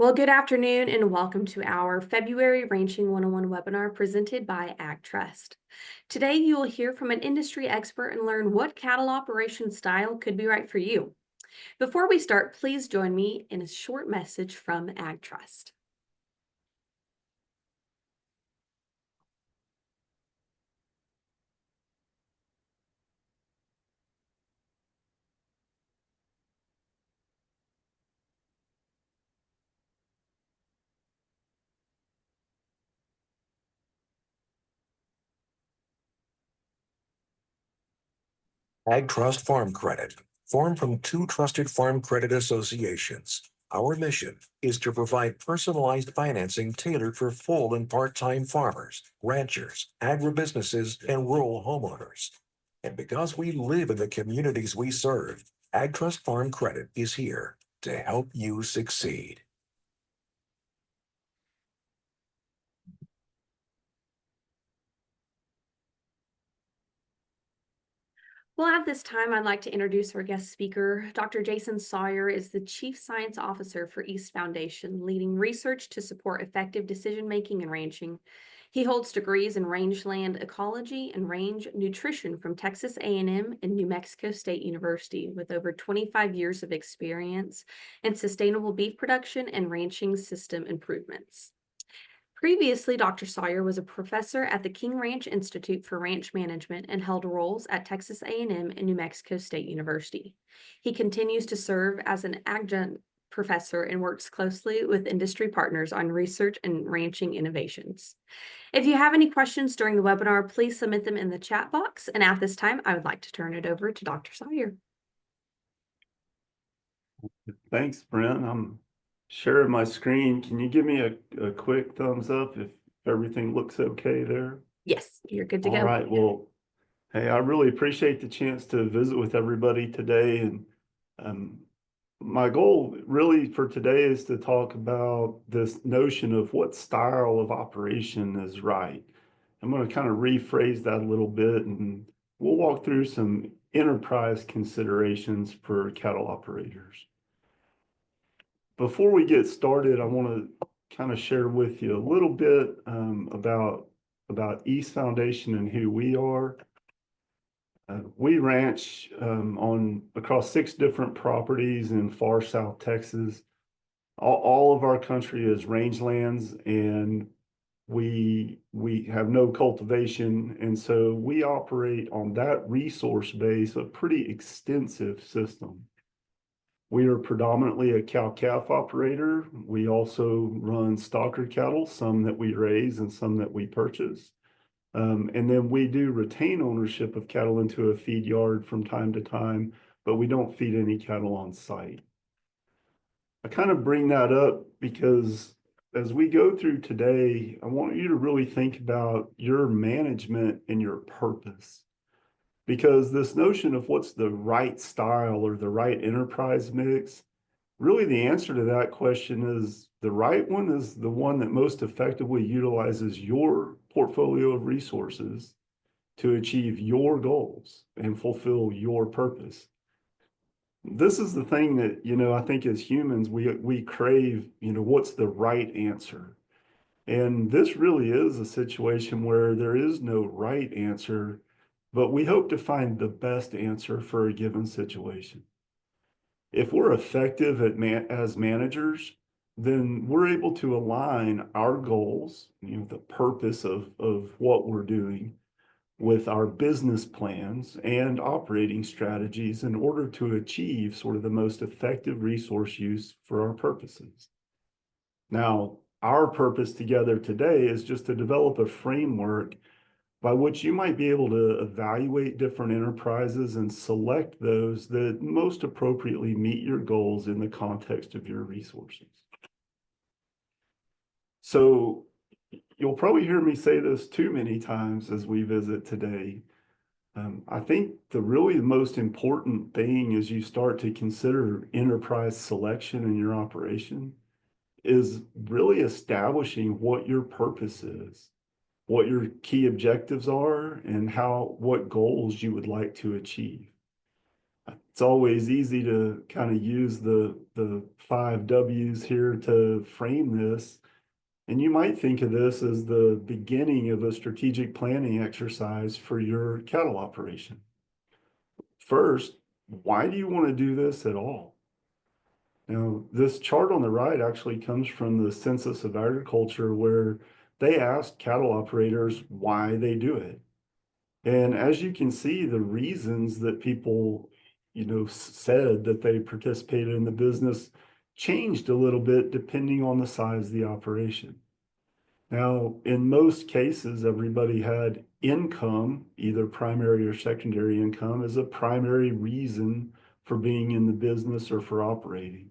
Well, good afternoon and welcome to our February Ranching 101 webinar presented by AgTrust. Today, you will hear from an industry expert and learn what cattle operation style could be right for you. Before we start, please join me in a short message from AgTrust. AgTrust Farm Credit, formed from two trusted farm credit associations. Our mission is to provide personalized financing tailored for full and part-time farmers, ranchers, agribusinesses, and rural homeowners. And because we live in the communities we serve, AgTrust Farm Credit is here to help you succeed. Well, at this time, I'd like to introduce our guest speaker. Dr. Jason Sawyer is the Chief Science Officer for East Foundation, leading research to support effective decision-making in ranching. He holds degrees in rangeland ecology and range nutrition from Texas A&M and New Mexico State University, with over 25 years of experience in sustainable beef production and ranching system improvements. Previously, Dr. Sawyer was a professor at the King Ranch Institute for Ranch Management and held roles at Texas A&M and New Mexico State University. He continues to serve as an adjunct professor and works closely with industry partners on research and ranching innovations. If you have any questions during the webinar, please submit them in the chat box. And at this time, I would like to turn it over to Dr. Sawyer. Thanks, Brent. I'm sharing my screen. Can you give me a quick thumbs up if everything looks okay there? Yes, you're good to go. All right. Well, hey, I really appreciate the chance to visit with everybody today. And my goal really for today is to talk about this notion of what style of operation is right. I'm going to kind of rephrase that a little bit, and we'll walk through some enterprise considerations for cattle operators. Before we get started, I want to kind of share with you a little bit about East Foundation and who we are. We ranch across 6 different properties in far South Texas. All of our country is rangelands, and we have no cultivation, and so we operate on that resource base, a pretty extensive system. We are predominantly a cow-calf operator. We also run stocker cattle, some that we raise and some that we purchase. And then we do retain ownership of cattle into a feed yard from time to time, but we don't feed any cattle on site. I kind of bring that up because as we go through today, I want you to really think about your management and your purpose. Because this notion of what's the right style or the right enterprise mix, really the answer to that question is the right one is the one that most effectively utilizes your portfolio of resources to achieve your goals and fulfill your purpose. This is the thing that, I think as humans, we crave, what's the right answer? And this really is a situation where there is no right answer, but we hope to find the best answer for a given situation. If we're effective as managers, then we're able to align our goals, the purpose of what we're doing, with our business plans and operating strategies in order to achieve sort of the most effective resource use for our purposes. Now, our purpose together today is just to develop a framework by which you might be able to evaluate different enterprises and select those that most appropriately meet your goals in the context of your resources. So you'll probably hear me say this too many times as we visit today. I think the most important thing as you start to consider enterprise selection in your operation is really establishing what your purpose is, what your key objectives are, and what goals you would like to achieve. It's always easy to kind of use the 5 Ws here to frame this. And you might think of this as the beginning of a strategic planning exercise for your cattle operation. First, why do you want to do this at all? Now, this chart on the right actually comes from the Census of Agriculture, where they asked cattle operators why they do it. And as you can see, the reasons that people, said that they participated in the business changed a little bit depending on the size of the operation. Now, in most cases, everybody had income, either primary or secondary income, as a primary reason for being in the business or for operating.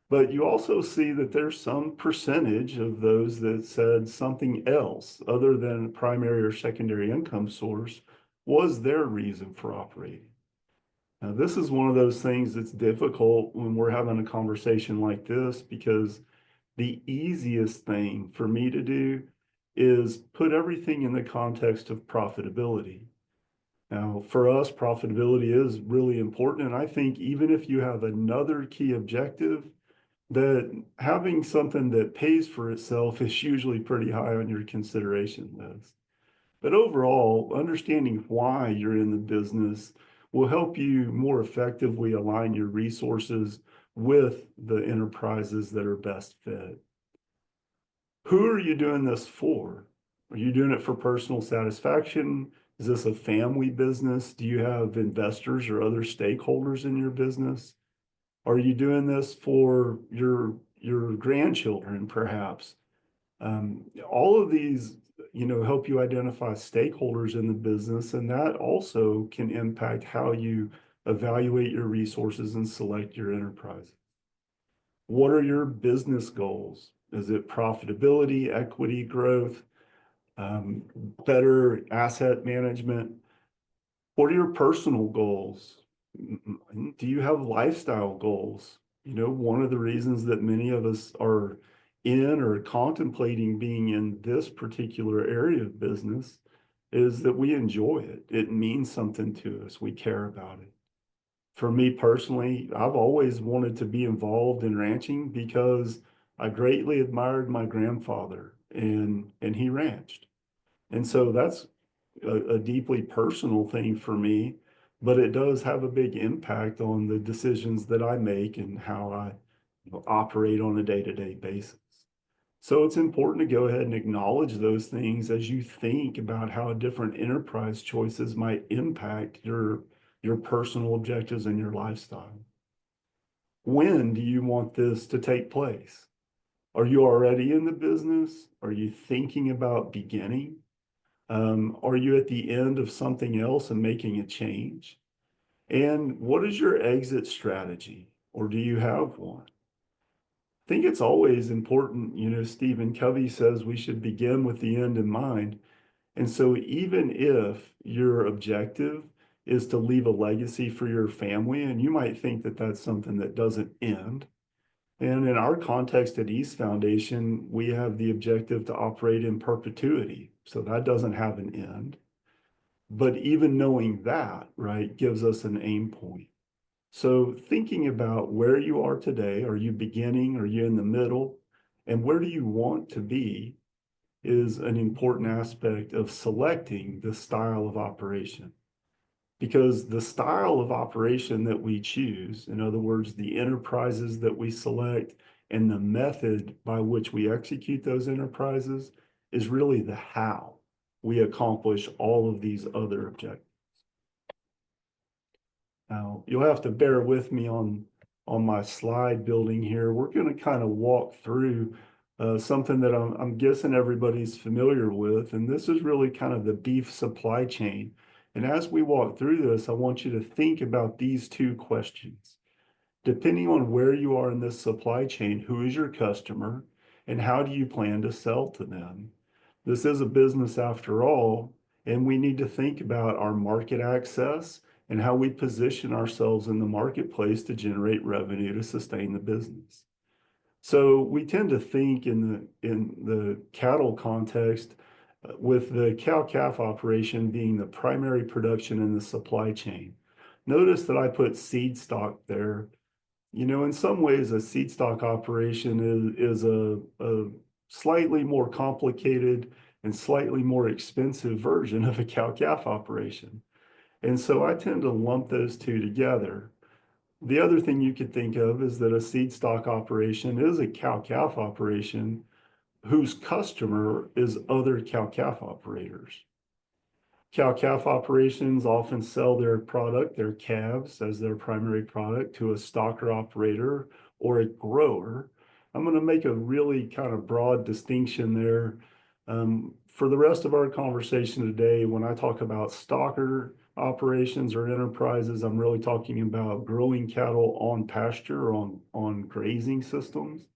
But you also see that there's some percentage of those that said something else other than a primary or secondary income source was their reason for operating. Now, this is one of those things that's difficult when we're having a conversation like this, because the easiest thing for me to do is put everything in the context of profitability. Now, for us, profitability is really important. And I think even if you have another key objective, that having something that pays for itself is usually pretty high on your consideration list. But overall, understanding why you're in the business will help you more effectively align your resources with the enterprises that are best fit. Who are you doing this for? Are you doing it for personal satisfaction? Is this a family business? Do you have investors or other stakeholders in your business? Are you doing this for your grandchildren, perhaps? All of these, help you identify stakeholders in the business, and that also can impact how you evaluate your resources and select your enterprises. What are your business goals? Is it profitability, equity growth, better asset management? What are your personal goals? Do you have lifestyle goals? One of the reasons that many of us are in or contemplating being in this particular area of business is that we enjoy it. It means something to us. We care about it. For me personally, I've always wanted to be involved in ranching because I greatly admired my grandfather, and he ranched. And so that's a deeply personal thing for me, but it does have a big impact on the decisions that I make and how I operate on a day-to-day basis. So it's important to go ahead and acknowledge those things as you think about how different enterprise choices might impact your personal objectives and your lifestyle. When do you want this to take place? Are you already in the business? Are you thinking about beginning? Are you at the end of something else and making a change? And what is your exit strategy, or do you have one? I think it's always important, Stephen Covey says we should begin with the end in mind. And so even if your objective is to leave a legacy for your family, and you might think that that's something that doesn't end. And in our context at East Foundation, we have the objective to operate in perpetuity. So that doesn't have an end. But even knowing that, right, gives us an aim point. So thinking about where you are today, are you beginning, are you in the middle, and where do you want to be is an important aspect of selecting the style of operation. Because the style of operation that we choose, in other words, the enterprises that we select and the method by which we execute those enterprises is really the how we accomplish all of these other objectives. Now, you'll have to bear with me on my slide building here. We're going to kind of walk through something that I'm guessing everybody's familiar with, and this is really kind of the beef supply chain. And as we walk through this, I want you to think about these two questions. Depending on where you are in this supply chain, who is your customer and how do you plan to sell to them? This is a business after all, and we need to think about our market access and how we position ourselves in the marketplace to generate revenue to sustain the business. So we tend to think in the cattle context with the cow-calf operation being the primary production in the supply chain. Notice that I put seed stock there. You know, in some ways, a seed stock operation is a slightly more complicated and slightly more expensive version of a cow-calf operation. And so I tend to lump those two together. The other thing you could think of is that a seed stock operation is a cow-calf operation whose customer is other cow-calf operators. Cow-calf operations often sell their product, their calves, as their primary product to a stocker operator or a grower. I'm going to make a really kind of broad distinction there. For the rest of our conversation today, when I talk about stocker operations or enterprises, I'm really talking about growing cattle on pasture or on grazing systems.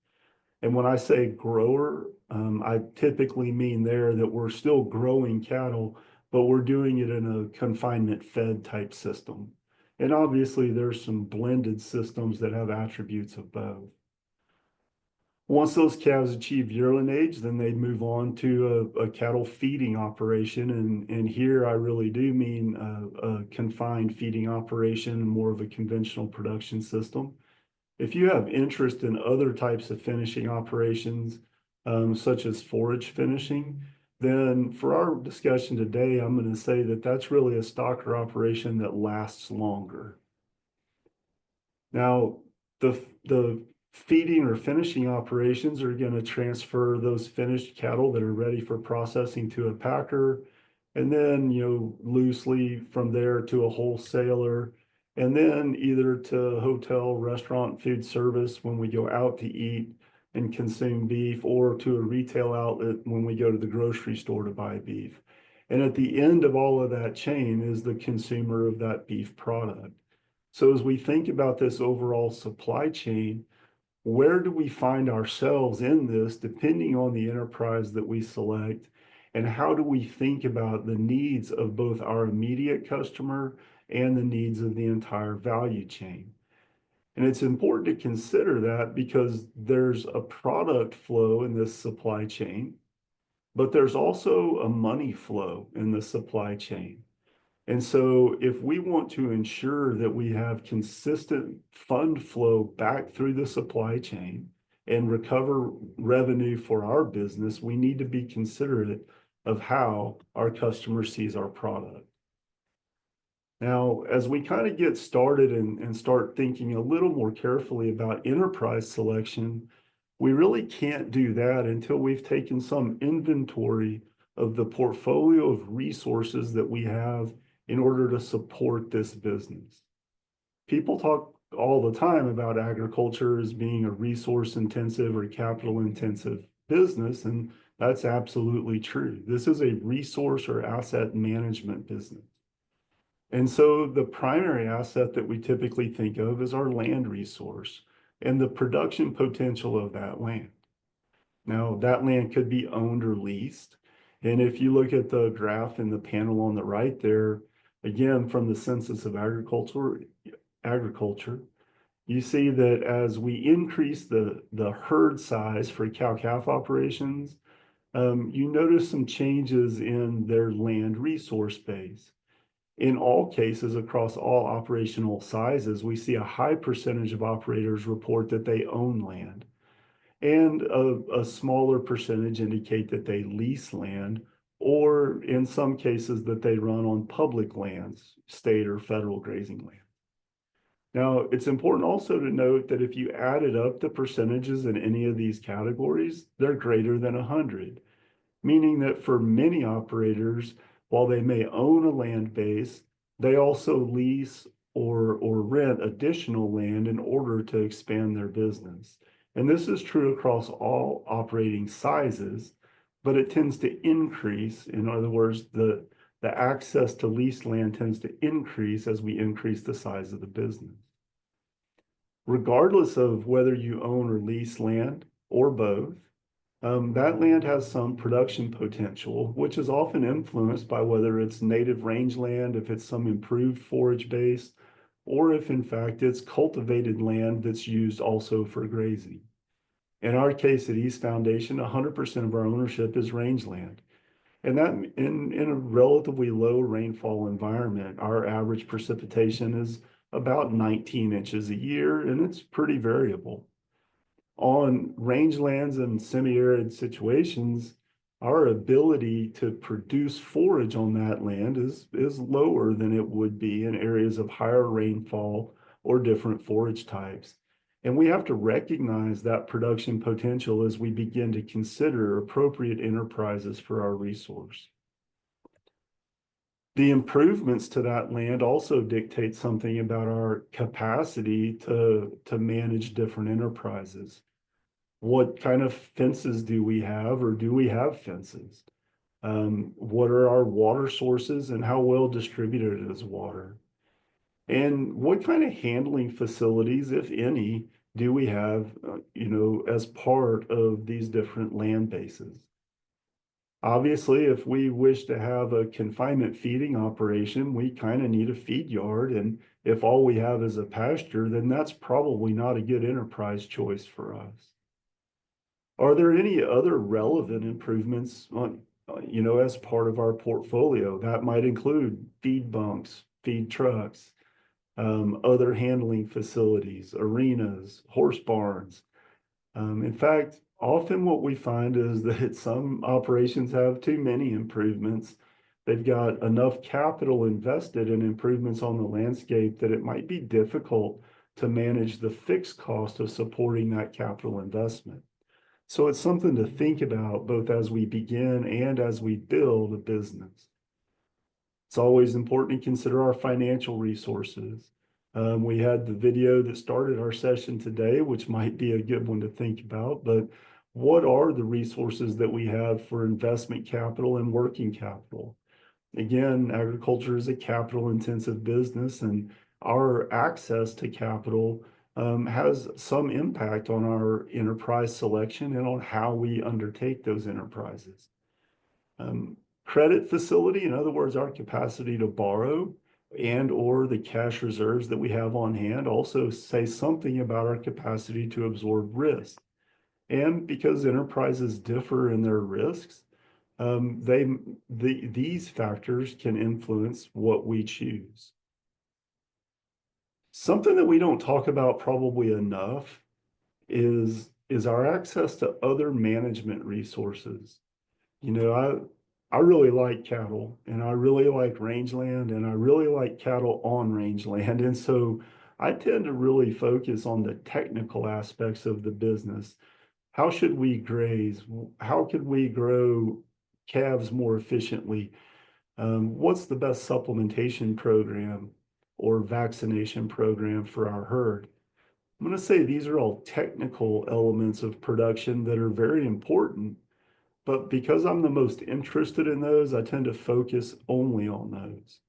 And when I say grower, I typically mean there that we're still growing cattle, but we're doing it in a confinement fed type system. And obviously there's some blended systems that have attributes of both. Once those calves achieve yearling age, then they'd move on to a cattle feeding operation. And here I really do mean a confined feeding operation, more of a conventional production system. If you have interest in other types of finishing operations, such as forage finishing, then for our discussion today, I'm going to say that that's really a stocker operation that lasts longer. Now, the feeding or finishing operations are going to transfer those finished cattle that are ready for processing to a packer, and then, you know, loosely from there to a wholesaler, and then either to hotel, restaurant, food service when we go out to eat and consume beef, or to a retail outlet when we go to the grocery store to buy beef. And at the end of all of that chain is the consumer of that beef product. So as we think about this overall supply chain, where do we find ourselves in this, depending on the enterprise that we select? And how do we think about the needs of both our immediate customer and the needs of the entire value chain? And it's important to consider that because there's a product flow in this supply chain, but there's also a money flow in the supply chain. And so if we want to ensure that we have consistent fund flow back through the supply chain and recover revenue for our business, we need to be considerate of how our customer sees our product. Now, as we kind of get started and start thinking a little more carefully about enterprise selection, we really can't do that until we've taken some inventory of the portfolio of resources that we have in order to support this business. People talk all the time about agriculture as being a resource intensive or capital intensive business, and that's absolutely true. This is a resource or asset management business. And so the primary asset that we typically think of is our land resource and the production potential of that land. Now, that land could be owned or leased. And if you look at the graph in the panel on the right there, again, from the Census of Agriculture, you see that as we increase the herd size for cow-calf operations, you notice some changes in their land resource base. In all cases, across all operational sizes, we see a high percentage of operators report that they own land, and a smaller percentage indicate that they lease land, or in some cases that they run on public lands, state or federal grazing land. Now, it's important also to note that if you added up the percentages in any of these categories, they're greater than 100, meaning that for many operators, while they may own a land base, they also lease or rent additional land in order to expand their business. And this is true across all operating sizes, but it tends to increase. In other words, the access to leased land tends to increase as we increase the size of the business. Regardless of whether you own or lease land or both, that land has some production potential, which is often influenced by whether it's native rangeland, if it's some improved forage base, or if in fact it's cultivated land that's used also for grazing. In our case at East Foundation, 100% of our ownership is rangeland. And that in a relatively low rainfall environment, our average precipitation is about 19 inches a year, and it's pretty variable. On rangelands and semi-arid situations, our ability to produce forage on that land is lower than it would be in areas of higher rainfall or different forage types. And we have to recognize that production potential as we begin to consider appropriate enterprises for our resource. The improvements to that land also dictate something about our capacity to manage different enterprises. What kind of fences do we have, or do we have fences? What are our water sources and how well distributed is water? And what kind of handling facilities, if any, do we have, as part of these different land bases? Obviously, if we wish to have a confinement feeding operation, we kind of need a feed yard. And if all we have is a pasture, then that's probably not a good enterprise choice for us. Are there any other relevant improvements on, as part of our portfolio? That might include feed bunks, feed trucks, other handling facilities, arenas, horse barns. In fact, often what we find is that some operations have too many improvements. They've got enough capital invested in improvements on the landscape that it might be difficult to manage the fixed cost of supporting that capital investment. So it's something to think about both as we begin and as we build a business. It's always important to consider our financial resources. We had the video that started our session today, which might be a good one to think about, but what are the resources that we have for investment capital and working capital? Again, agriculture is a capital intensive business, and our access to capital has some impact on our enterprise selection and on how we undertake those enterprises. Credit facility, in other words, our capacity to borrow and or the cash reserves that we have on hand also say something about our capacity to absorb risk. And because enterprises differ in their risks, these factors can influence what we choose. Something that we don't talk about probably enough is our access to other management resources. I really like cattle, and I really like rangeland, and I really like cattle on rangeland. And so I tend to really focus on the technical aspects of the business. How should we graze? How could we grow calves more efficiently? What's the best supplementation program or vaccination program for our herd? I'm going to say these are all technical elements of production that are very important, but because I'm the most interested in those, I tend to focus only on those.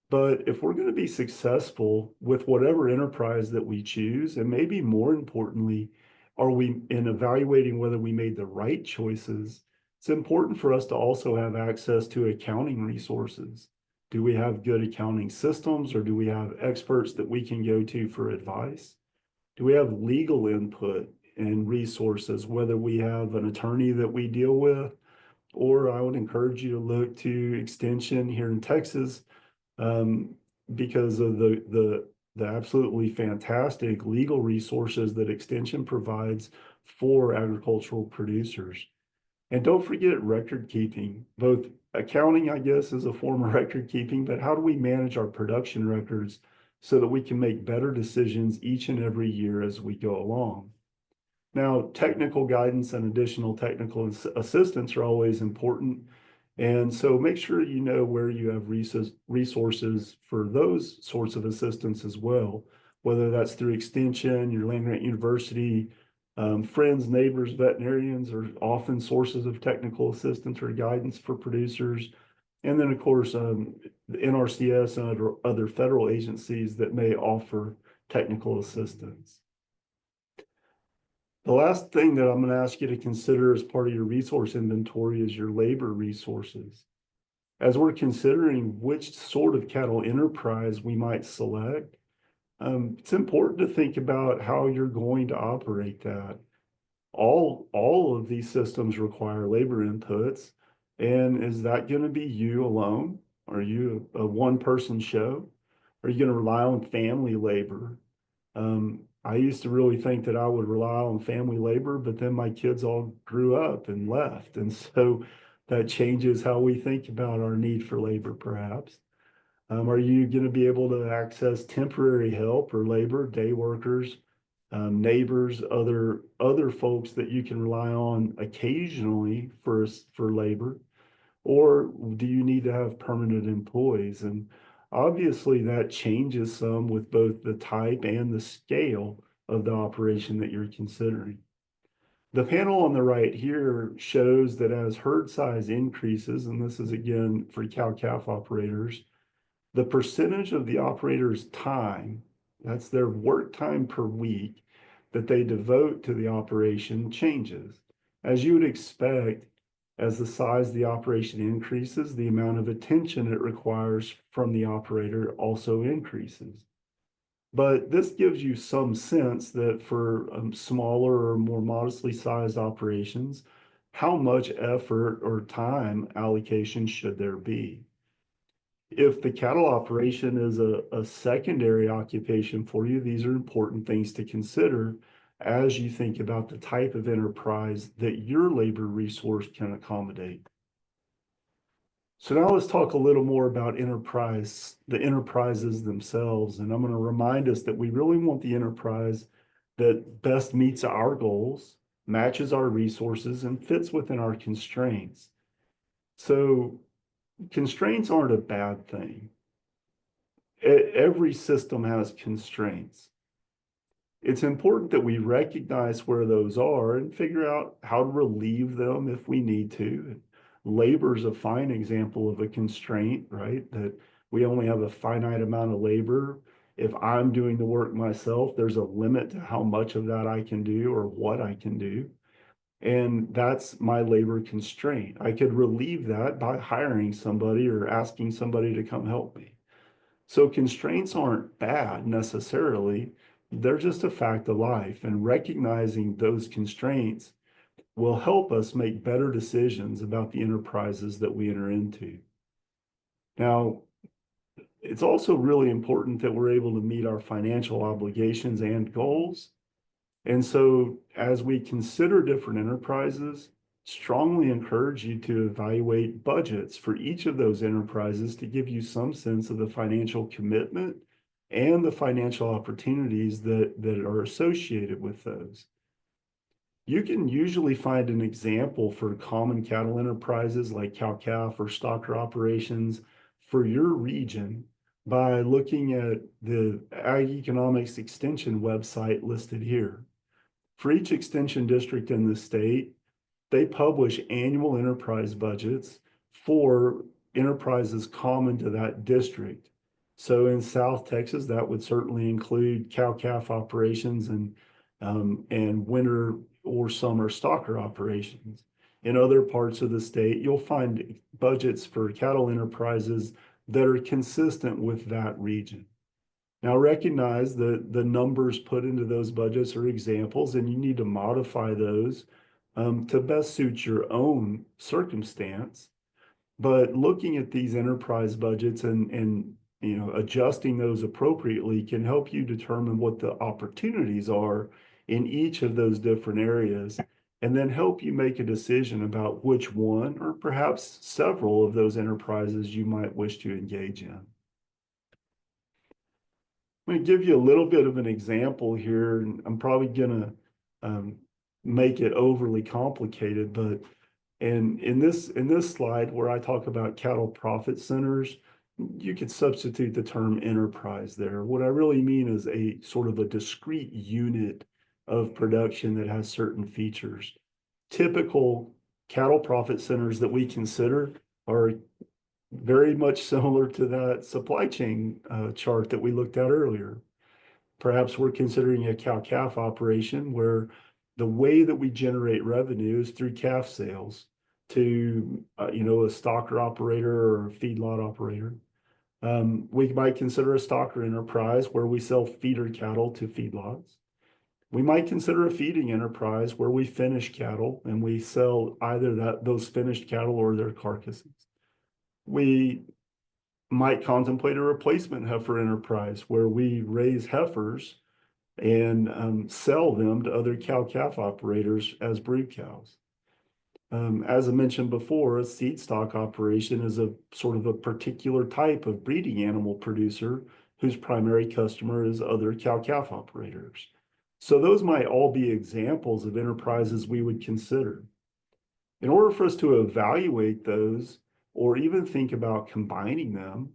But if we're going to be successful with whatever enterprise that we choose, and maybe more importantly, are we in evaluating whether we made the right choices, it's important for us to also have access to accounting resources. Do we have good accounting systems, or do we have experts that we can go to for advice? Do we have legal input and resources, whether we have an attorney that we deal with, or I would encourage you to look to Extension here in Texas, because of the absolutely fantastic legal resources that Extension provides for agricultural producers. And don't forget record keeping. Both accounting, I guess, is a form of record keeping, but how do we manage our production records so that we can make better decisions each and every year as we go along? Now, technical guidance and additional technical assistance are always important. And so make sure you know where you have resources for those sorts of assistance as well, whether that's through Extension, your land-grant university, friends, neighbors, veterinarians are often sources of technical assistance or guidance for producers. And then, of course, the NRCS and other federal agencies that may offer technical assistance. The last thing that I'm going to ask you to consider as part of your resource inventory is your labor resources. As we're considering which sort of cattle enterprise we might select, it's important to think about how you're going to operate that. All of these systems require labor inputs. And is that going to be you alone? Are you a one-person show? Are you going to rely on family labor? I used to really think that I would rely on family labor, but then my kids all grew up and left. And so that changes how we think about our need for labor, perhaps. Are you going to be able to access temporary help or labor, day workers, neighbors, other folks that you can rely on occasionally for labor? Or do you need to have permanent employees? And obviously that changes some with both the type and the scale of the operation that you're considering. The panel on the right here shows that as herd size increases, and this is again for cow-calf operators, the percentage of the operator's time, that's their work time per week, that they devote to the operation changes. As you would expect, as the size of the operation increases, the amount of attention it requires from the operator also increases. But this gives you some sense that for smaller or more modestly sized operations, how much effort or time allocation should there be? If the cattle operation is a secondary occupation for you, these are important things to consider as you think about the type of enterprise that your labor resource can accommodate. So now let's talk a little more about the enterprises themselves. And I'm going to remind us that we really want the enterprise that best meets our goals, matches our resources, and fits within our constraints. So constraints aren't a bad thing. Every system has constraints. It's important that we recognize where those are and figure out how to relieve them if we need to. Labor is a fine example of a constraint, right? That we only have a finite amount of labor. If I'm doing the work myself, there's a limit to how much of that I can do or what I can do. And that's my labor constraint. I could relieve that by hiring somebody or asking somebody to come help me. So constraints aren't bad necessarily. They're just a fact of life, and recognizing those constraints will help us make better decisions about the enterprises that we enter into. Now, it's also really important that we're able to meet our financial obligations and goals. And so as we consider different enterprises, strongly encourage you to evaluate budgets for each of those enterprises to give you some sense of the financial commitment and the financial opportunities that are associated with those. You can usually find an example for common cattle enterprises like cow-calf or stocker operations for your region by looking at the Ag Economics Extension website listed here. For each extension district in the state, they publish annual enterprise budgets for enterprises common to that district. So in South Texas, that would certainly include cow-calf operations and winter or summer stocker operations. In other parts of the state, you'll find budgets for cattle enterprises that are consistent with that region. Now recognize that the numbers put into those budgets are examples, and you need to modify those to best suit your own circumstance. But looking at these enterprise budgets and adjusting those appropriately can help you determine what the opportunities are in each of those different areas, and then help you make a decision about which one or perhaps several of those enterprises you might wish to engage in. I'm going to give you a little bit of an example here, and I'm probably going to make it overly complicated, but in this slide where I talk about cattle profit centers, you could substitute the term enterprise there. What I really mean is a sort of a discrete unit of production that has certain features. Typical cattle profit centers that we consider are very much similar to that supply chain chart that we looked at earlier. Perhaps we're considering a cow-calf operation where the way that we generate revenue is through calf sales to a stocker operator or a feedlot operator. We might consider a stocker enterprise where we sell feeder cattle to feedlots. We might consider a feeding enterprise where we finish cattle and we sell either those finished cattle or their carcasses. We might contemplate a replacement heifer enterprise where we raise heifers and sell them to other cow-calf operators as brood cows. As I mentioned before, a seed stock operation is a sort of a particular type of breeding animal producer whose primary customer is other cow-calf operators. So those might all be examples of enterprises we would consider. In order for us to evaluate those or even think about combining them,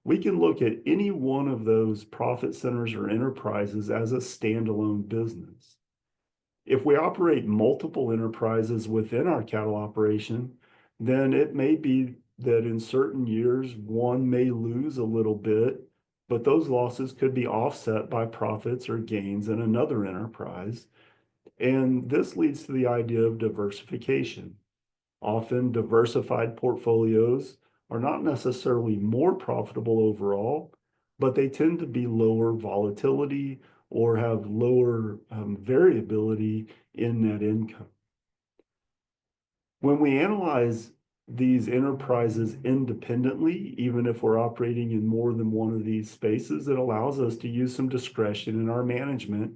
we can look at any one of those profit centers or enterprises as a standalone business. If we operate multiple enterprises within our cattle operation, then it may be that in certain years, one may lose a little bit, but those losses could be offset by profits or gains in another enterprise. And this leads to the idea of diversification. Often diversified portfolios are not necessarily more profitable overall, but they tend to be lower volatility or have lower variability in net income. When we analyze these enterprises independently, even if we're operating in more than one of these spaces, it allows us to use some discretion in our management,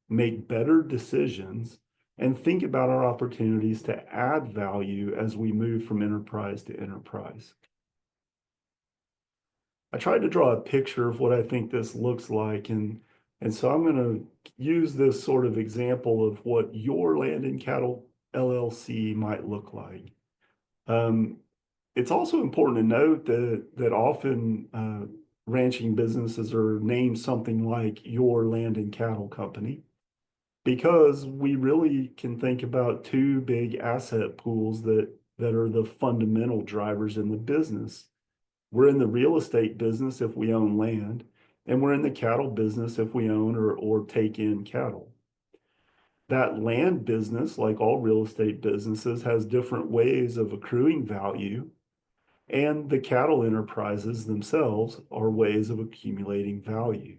make better decisions, and think about our opportunities to add value as we move from enterprise to enterprise. I tried to draw a picture of what I think this looks like, and so I'm going to use this sort of example of what your Land and Cattle LLC might look like. It's also important to note that often ranching businesses are named something like your Land and Cattle Company, because we really can think about two big asset pools that are the fundamental drivers in the business. We're in the real estate business if we own land, and we're in the cattle business if we own or take in cattle. That land business, like all real estate businesses, has different ways of accruing value, and the cattle enterprises themselves are ways of accumulating value.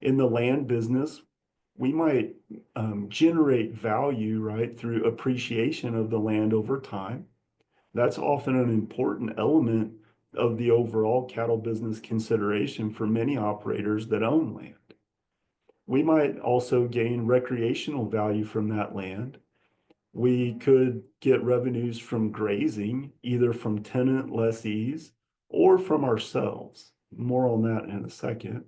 In the land business, we might generate value, right, through appreciation of the land over time. That's often an important element of the overall cattle business consideration for many operators that own land. We might also gain recreational value from that land. We could get revenues from grazing, either from tenant lessees or from ourselves. More on that in a second.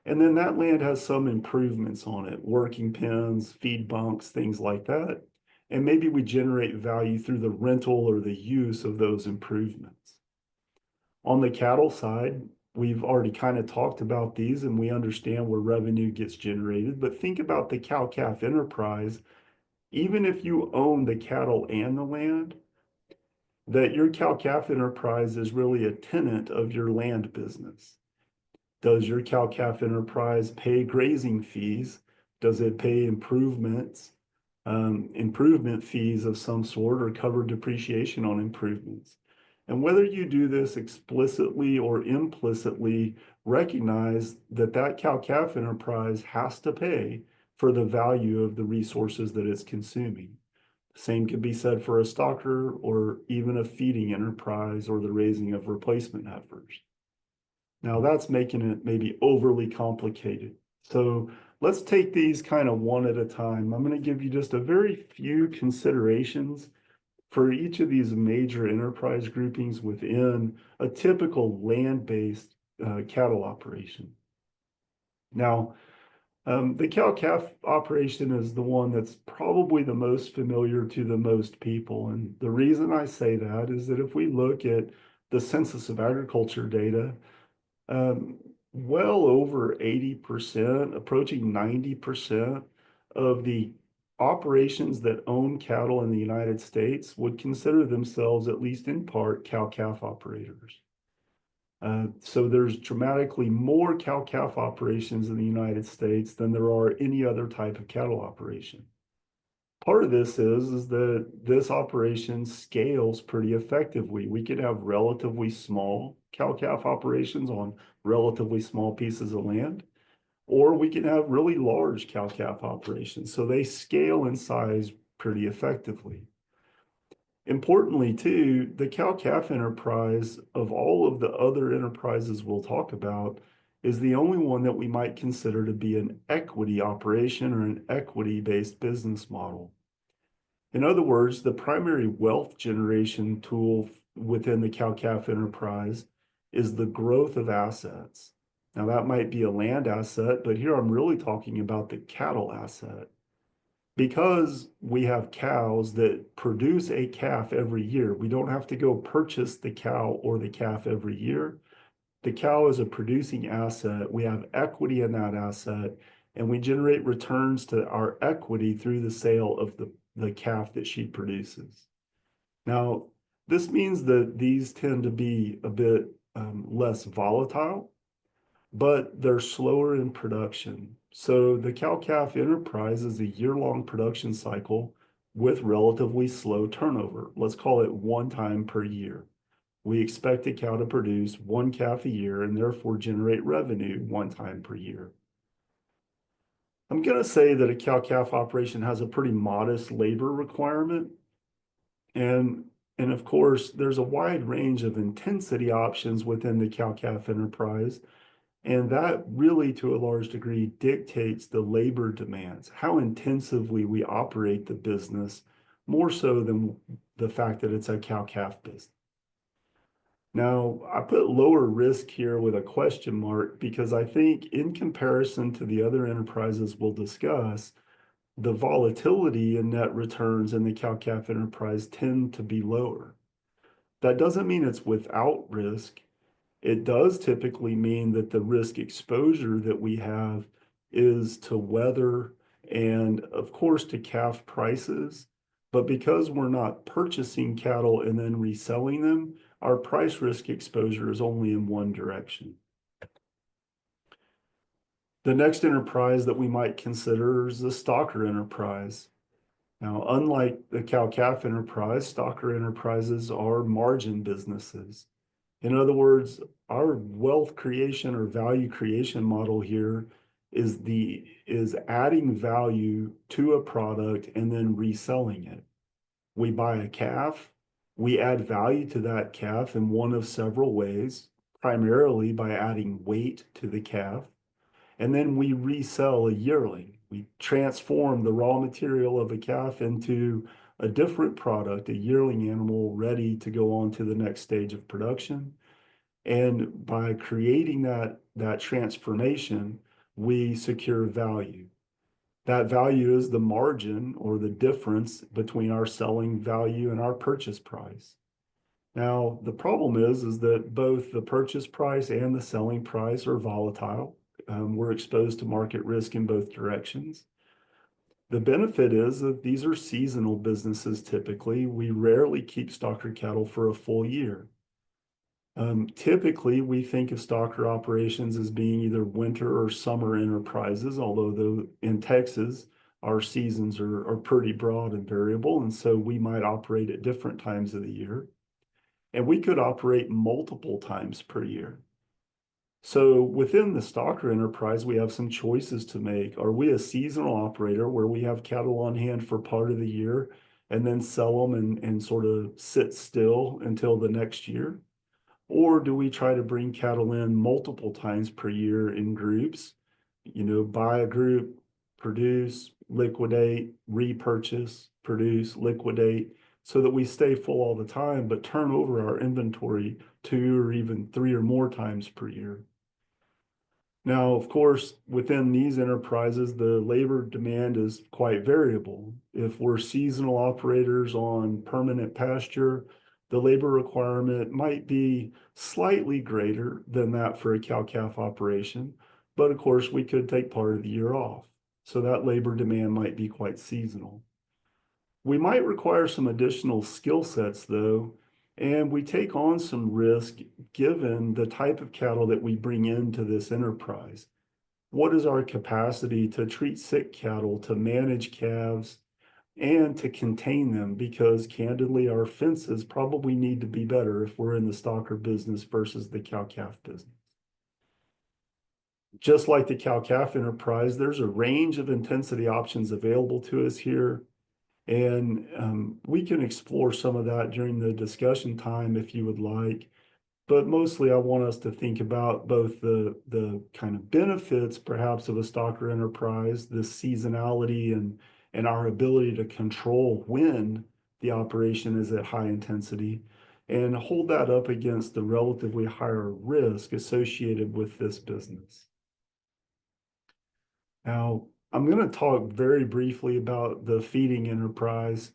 And then that land has some improvements on it, working pens, feed bunks, things like that. And maybe we generate value through the rental or the use of those improvements. On the cattle side, we've already kind of talked about these and we understand where revenue gets generated, but think about the cow-calf enterprise. Even if you own the cattle and the land, that your cow-calf enterprise is really a tenant of your land business. Does your cow-calf enterprise pay grazing fees? Does it pay improvement fees of some sort or cover depreciation on improvements? And whether you do this explicitly or implicitly, recognize that that cow-calf enterprise has to pay for the value of the resources that it's consuming. Same could be said for a stocker or even a feeding enterprise or the raising of replacement heifers. Now that's making it maybe overly complicated. So let's take these kind of one at a time. I'm going to give you just a very few considerations for each of these major enterprise groupings within a typical land-based cattle operation. Now, the cow-calf operation is the one that's probably the most familiar to the most people. And the reason I say that is that if we look at the Census of Agriculture data, well over 80%, approaching 90% of the operations that own cattle in the United States would consider themselves, at least in part, cow-calf operators. So there's dramatically more cow-calf operations in the United States than there are any other type of cattle operation. Part of this is that this operation scales pretty effectively. We could have relatively small cow-calf operations on relatively small pieces of land, Or we can have really large cow-calf operations, so they scale in size pretty effectively. Importantly, too, the cow-calf enterprise, of all of the other enterprises we'll talk about, is the only one that we might consider to be an equity operation or an equity-based business model. In other words, the primary wealth generation tool within the cow-calf enterprise is the growth of assets. Now, that might be a land asset, but here I'm really talking about the cattle asset. Because we have cows that produce a calf every year, we don't have to go purchase the cow or the calf every year. The cow is a producing asset. We have equity in that asset, and we generate returns to our equity through the sale of the calf that she produces. Now, this means that these tend to be a bit less volatile, but they're slower in production. So the cow-calf enterprise is a year-long production cycle with relatively slow turnover. Let's call it 1 time per year. We expect a cow to produce 1 calf a year and therefore generate revenue 1 time per year. I'm going to say that a cow-calf operation has a pretty modest labor requirement. And of course, there's a wide range of intensity options within the cow-calf enterprise. And that really, to a large degree, dictates the labor demands, how intensively we operate the business, more so than the fact that it's a cow-calf business. Now, I put lower risk here with a question mark because I think in comparison to the other enterprises we'll discuss, the volatility in net returns in the cow-calf enterprise tend to be lower. That doesn't mean it's without risk. It does typically mean that the risk exposure that we have is to weather and, of course, to calf prices. But because we're not purchasing cattle and then reselling them, our price risk exposure is only in one direction. The next enterprise that we might consider is the stocker enterprise. Now, unlike the cow-calf enterprise, stocker enterprises are margin businesses. In other words, our wealth creation or value creation model here is adding value to a product and then reselling it. We buy a calf, we add value to that calf in one of several ways, primarily by adding weight to the calf, and then we resell a yearling. We transform the raw material of a calf into a different product, a yearling animal ready to go on to the next stage of production. And by creating that transformation, we secure value. That value is the margin or the difference between our selling value and our purchase price. Now, the problem is that both the purchase price and the selling price are volatile. We're exposed to market risk in both directions. The benefit is that these are seasonal businesses typically. We rarely keep stocker cattle for a full year. Typically, we think of stocker operations as being either winter or summer enterprises, although in Texas, our seasons are pretty broad and variable, and so we might operate at different times of the year. And we could operate multiple times per year. So within the stocker enterprise, we have some choices to make. Are we a seasonal operator where we have cattle on hand for part of the year and then sell them and sort of sit still until the next year? Or do we try to bring cattle in multiple times per year in groups, buy a group, produce, liquidate, repurchase, produce, liquidate, so that we stay full all the time, but turn over our inventory 2 or even 3 or more times per year? Now, of course, within these enterprises, the labor demand is quite variable. If we're seasonal operators on permanent pasture, the labor requirement might be slightly greater than that for a cow-calf operation, but of course we could take part of the year off. So that labor demand might be quite seasonal. We might require some additional skill sets though, and we take on some risk given the type of cattle that we bring into this enterprise. What is our capacity to treat sick cattle, to manage calves, and to contain them? Because candidly, our fences probably need to be better if we're in the stocker business versus the cow-calf business. Just like the cow-calf enterprise, there's a range of intensity options available to us here. And we can explore some of that during the discussion time if you would like. But mostly I want us to think about both the kind of benefits perhaps of a stocker enterprise, the seasonality and our ability to control when the operation is at high intensity, and hold that up against the relatively higher risk associated with this business. Now, I'm going to talk very briefly about the feeding enterprise.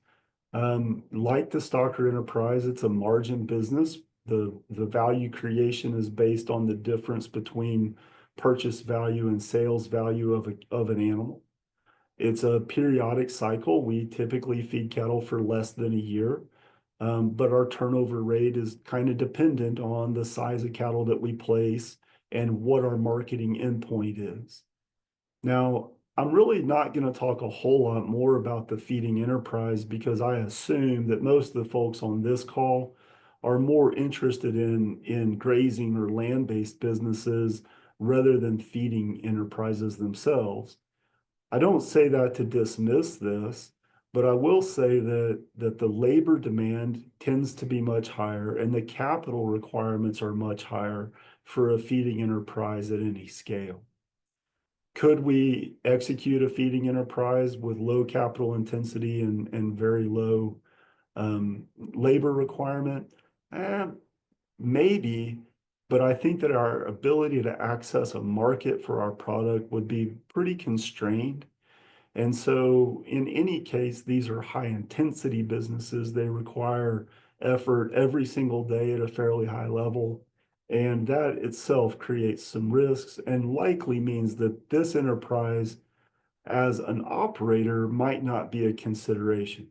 Like the stocker enterprise, it's a margin business. The value creation is based on the difference between purchase value and sales value of an animal. It's a periodic cycle. We typically feed cattle for less than a year, but our turnover rate is kind of dependent on the size of cattle that we place and what our marketing endpoint is. Now, I'm really not going to talk a whole lot more about the feeding enterprise because I assume that most of the folks on this call are more interested in grazing or land-based businesses rather than feeding enterprises themselves. I don't say that to dismiss this, but I will say that the labor demand tends to be much higher and the capital requirements are much higher for a feeding enterprise at any scale. Could we execute a feeding enterprise with low capital intensity and very low labor requirement? Maybe, but I think that our ability to access a market for our product would be pretty constrained. And so in any case, these are high intensity businesses. They require effort every single day at a fairly high level. And that itself creates some risks and likely means that this enterprise as an operator might not be a consideration.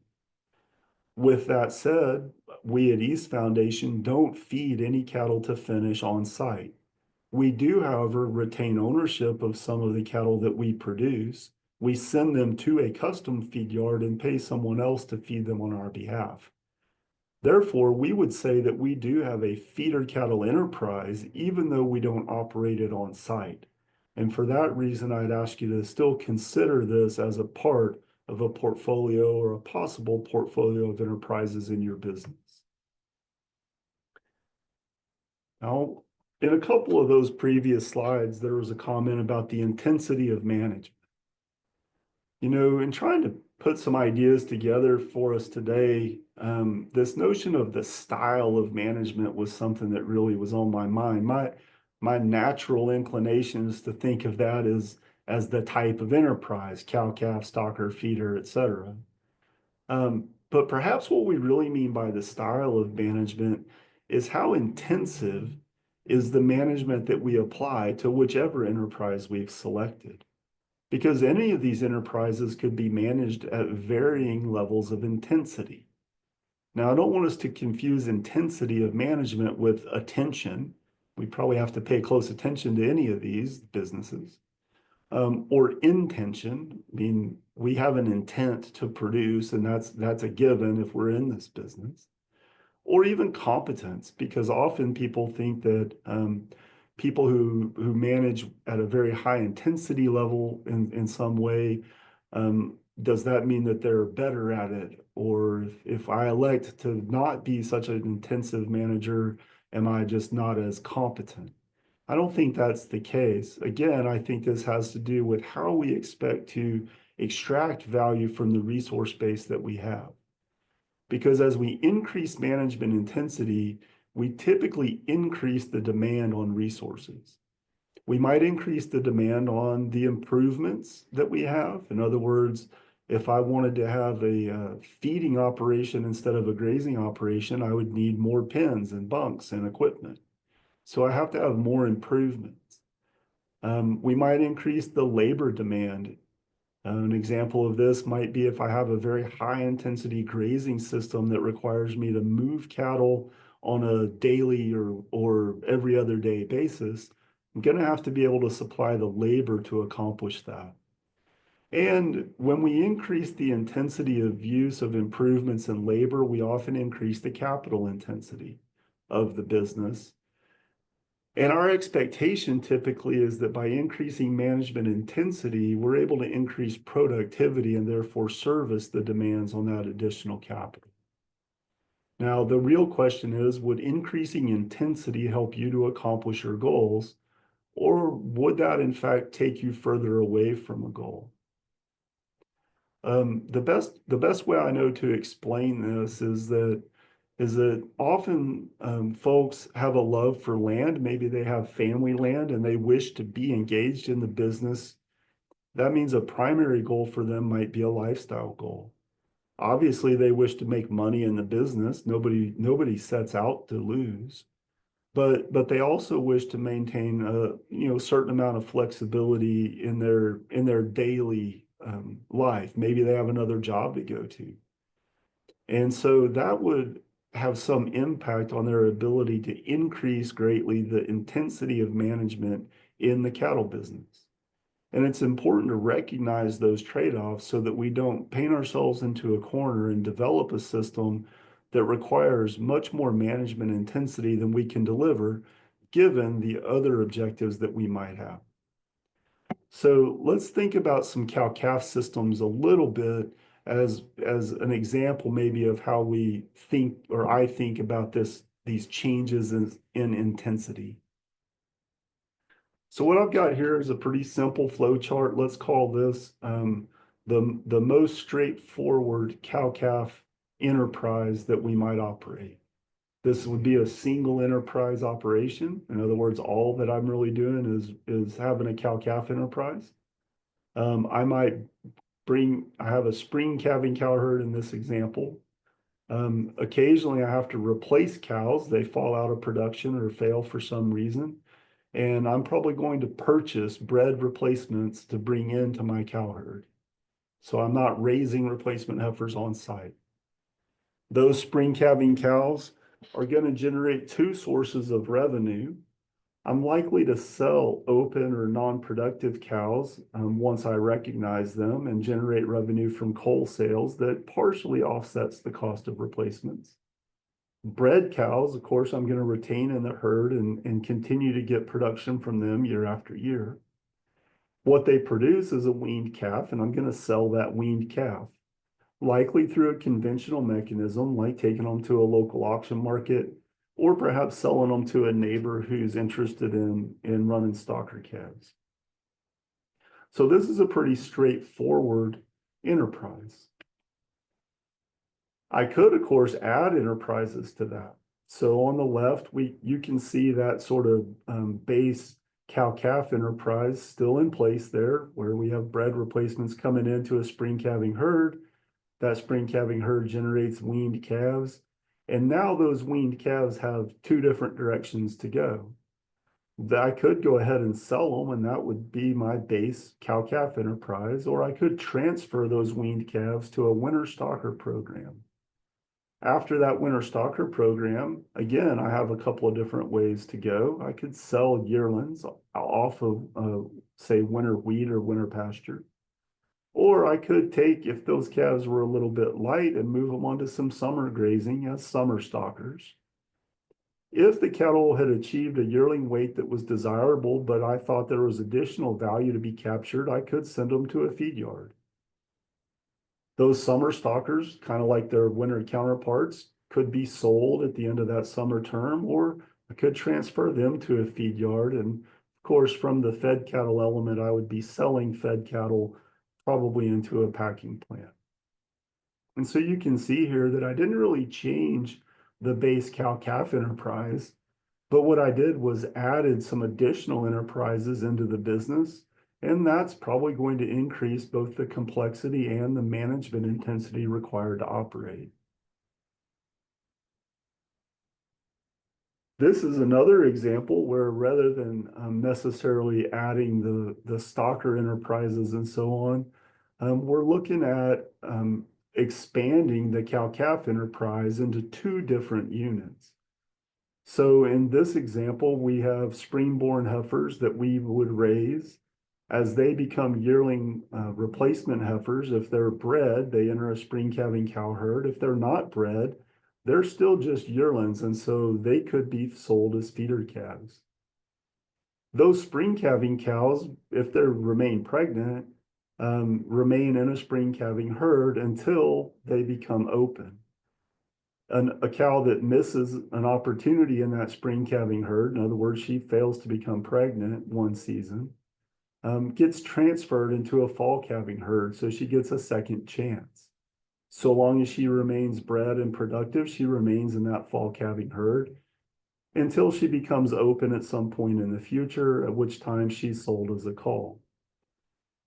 With that said, we at East Foundation don't feed any cattle to finish on site. We do, however, retain ownership of some of the cattle that we produce. We send them to a custom feed yard and pay someone else to feed them on our behalf. Therefore, we would say that we do have a feeder cattle enterprise, even though we don't operate it on site. And for that reason, I'd ask you to still consider this as a part of a portfolio or a possible portfolio of enterprises in your business. Now, in a couple of those previous slides, there was a comment about the intensity of management. You know, in trying to put some ideas together for us today, this notion of the style of management was something that really was on my mind. My natural inclination is to think of that as the type of enterprise, cow, calf, stocker, feeder, etc. But perhaps what we really mean by the style of management is how intensive is the management that we apply to whichever enterprise we've selected. Because any of these enterprises could be managed at varying levels of intensity. Now, I don't want us to confuse intensity of management with attention. We probably have to pay close attention to any of these businesses. Or intention, I mean, we have an intent to produce, and that's a given if we're in this business. Or even competence, because often people think that people who manage at a very high intensity level in some way, does that mean that they're better at it? Or if I elect to not be such an intensive manager, am I just not as competent? I don't think that's the case. Again, I think this has to do with how we expect to extract value from the resource base that we have. Because as we increase management intensity, we typically increase the demand on resources. We might increase the demand on the improvements that we have. In other words, if I wanted to have a feeding operation instead of a grazing operation, I would need more pens and bunks and equipment. So I have to have more improvements. We might increase the labor demand. An example of this might be if I have a very high intensity grazing system that requires me to move cattle on a daily or every other day basis, I'm going to have to be able to supply the labor to accomplish that. And when we increase the intensity of use of improvements in labor, we often increase the capital intensity of the business. And our expectation typically is that by increasing management intensity, we're able to increase productivity and therefore service the demands on that additional capital. Now, the real question is, would increasing intensity help you to accomplish your goals, or would that in fact take you further away from a goal? The best way I know to explain this is that often folks have a love for land. Maybe they have family land and they wish to be engaged in the business. That means a primary goal for them might be a lifestyle goal. Obviously, they wish to make money in the business. Nobody sets out to lose, but they also wish to maintain a certain amount of flexibility in their daily life. Maybe they have another job to go to. And so that would have some impact on their ability to increase greatly the intensity of management in the cattle business. And it's important to recognize those trade-offs so that we don't paint ourselves into a corner and develop a system that requires much more management intensity than we can deliver, given the other objectives that we might have. So let's think about some cow-calf systems a little bit as an example maybe of how we think, or I think about these changes in intensity. So what I've got here is a pretty simple flow chart. Let's call this the most straightforward cow-calf enterprise that we might operate. This would be a single enterprise operation. In other words, all that I'm really doing is having a cow-calf enterprise. I have a spring calving cow herd in this example. Occasionally I have to replace cows. They fall out of production or fail for some reason. And I'm probably going to purchase bred replacements to bring into my cow herd. So I'm not raising replacement heifers on site. Those spring calving cows are going to generate two sources of revenue. I'm likely to sell open or non-productive cows once I recognize them and generate revenue from coal sales that partially offsets the cost of replacements. Bred cows, of course, I'm going to retain in the herd and continue to get production from them year after year. What they produce is a weaned calf, and I'm going to sell that weaned calf, likely through a conventional mechanism like taking them to a local auction market or perhaps selling them to a neighbor who's interested in running stocker calves. So this is a pretty straightforward enterprise. I could, of course, add enterprises to that. So on the left, you can see that sort of base cow-calf enterprise still in place there, where we have bred replacements coming into a spring calving herd. That spring calving herd generates weaned calves. And now those weaned calves have two different directions to go. I could go ahead and sell them, and that would be my base cow-calf enterprise, or I could transfer those weaned calves to a winter stocker program. After that winter stocker program, again, I have a couple of different ways to go. I could sell yearlings off of, say, winter wheat or winter pasture. Or I could take, if those calves were a little bit light, and move them onto some summer grazing as summer stockers. If the cattle had achieved a yearling weight that was desirable, but I thought there was additional value to be captured, I could send them to a feed yard. Those summer stockers, kind of like their winter counterparts, could be sold at the end of that summer term, or I could transfer them to a feed yard. And of course, from the fed cattle element, I would be selling fed cattle probably into a packing plant. And so you can see here that I didn't really change the base cow-calf enterprise, but what I did was added some additional enterprises into the business. And that's probably going to increase both the complexity and the management intensity required to operate. This is another example where rather than necessarily adding the stocker enterprises and so on, we're looking at expanding the cow-calf enterprise into two different units. So in this example, we have spring-born heifers that we would raise. As they become yearling replacement heifers, if they're bred, they enter a spring calving cow herd. If they're not bred, they're still just yearlings, and so they could be sold as feeder calves. Those spring calving cows, if they remain pregnant, remain in a spring calving herd until they become open. A cow that misses an opportunity in that spring calving herd, in other words, she fails to become pregnant one season, gets transferred into a fall calving herd, so she gets a second chance. So long as she remains bred and productive, she remains in that fall calving herd until she becomes open at some point in the future, at which time she's sold as a cull.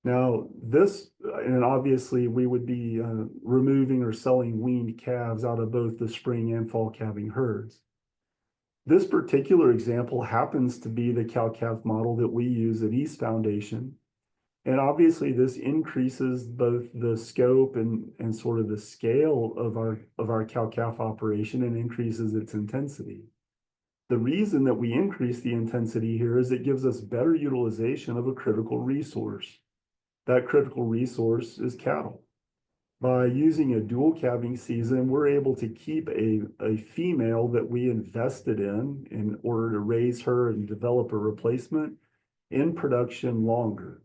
Now, and obviously we would be removing or selling weaned calves out of both the spring and fall calving herds. This particular example happens to be the cow-calf model that we use at East Foundation. And obviously this increases both the scope and sort of the scale of our cow-calf operation and increases its intensity. The reason that we increase the intensity here is it gives us better utilization of a critical resource. That critical resource is cattle. By using a dual calving season, we're able to keep a female that we invested in order to raise her and develop a replacement in production longer,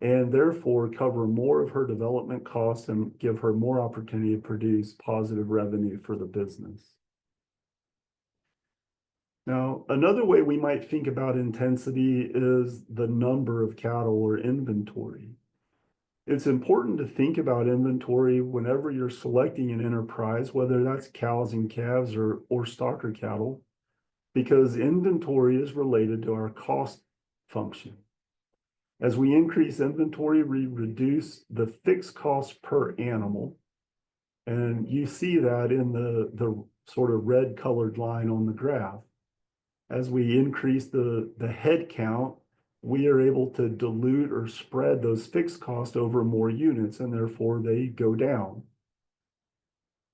and therefore cover more of her development costs and give her more opportunity to produce positive revenue for the business. Now, another way we might think about intensity is the number of cattle or inventory. It's important to think about inventory whenever you're selecting an enterprise, whether that's cows and calves or stocker cattle, because inventory is related to our cost function. As we increase inventory, we reduce the fixed cost per animal. And you see that in the sort of red colored line on the graph. As we increase the head count, we are able to dilute or spread those fixed costs over more units, and therefore they go down.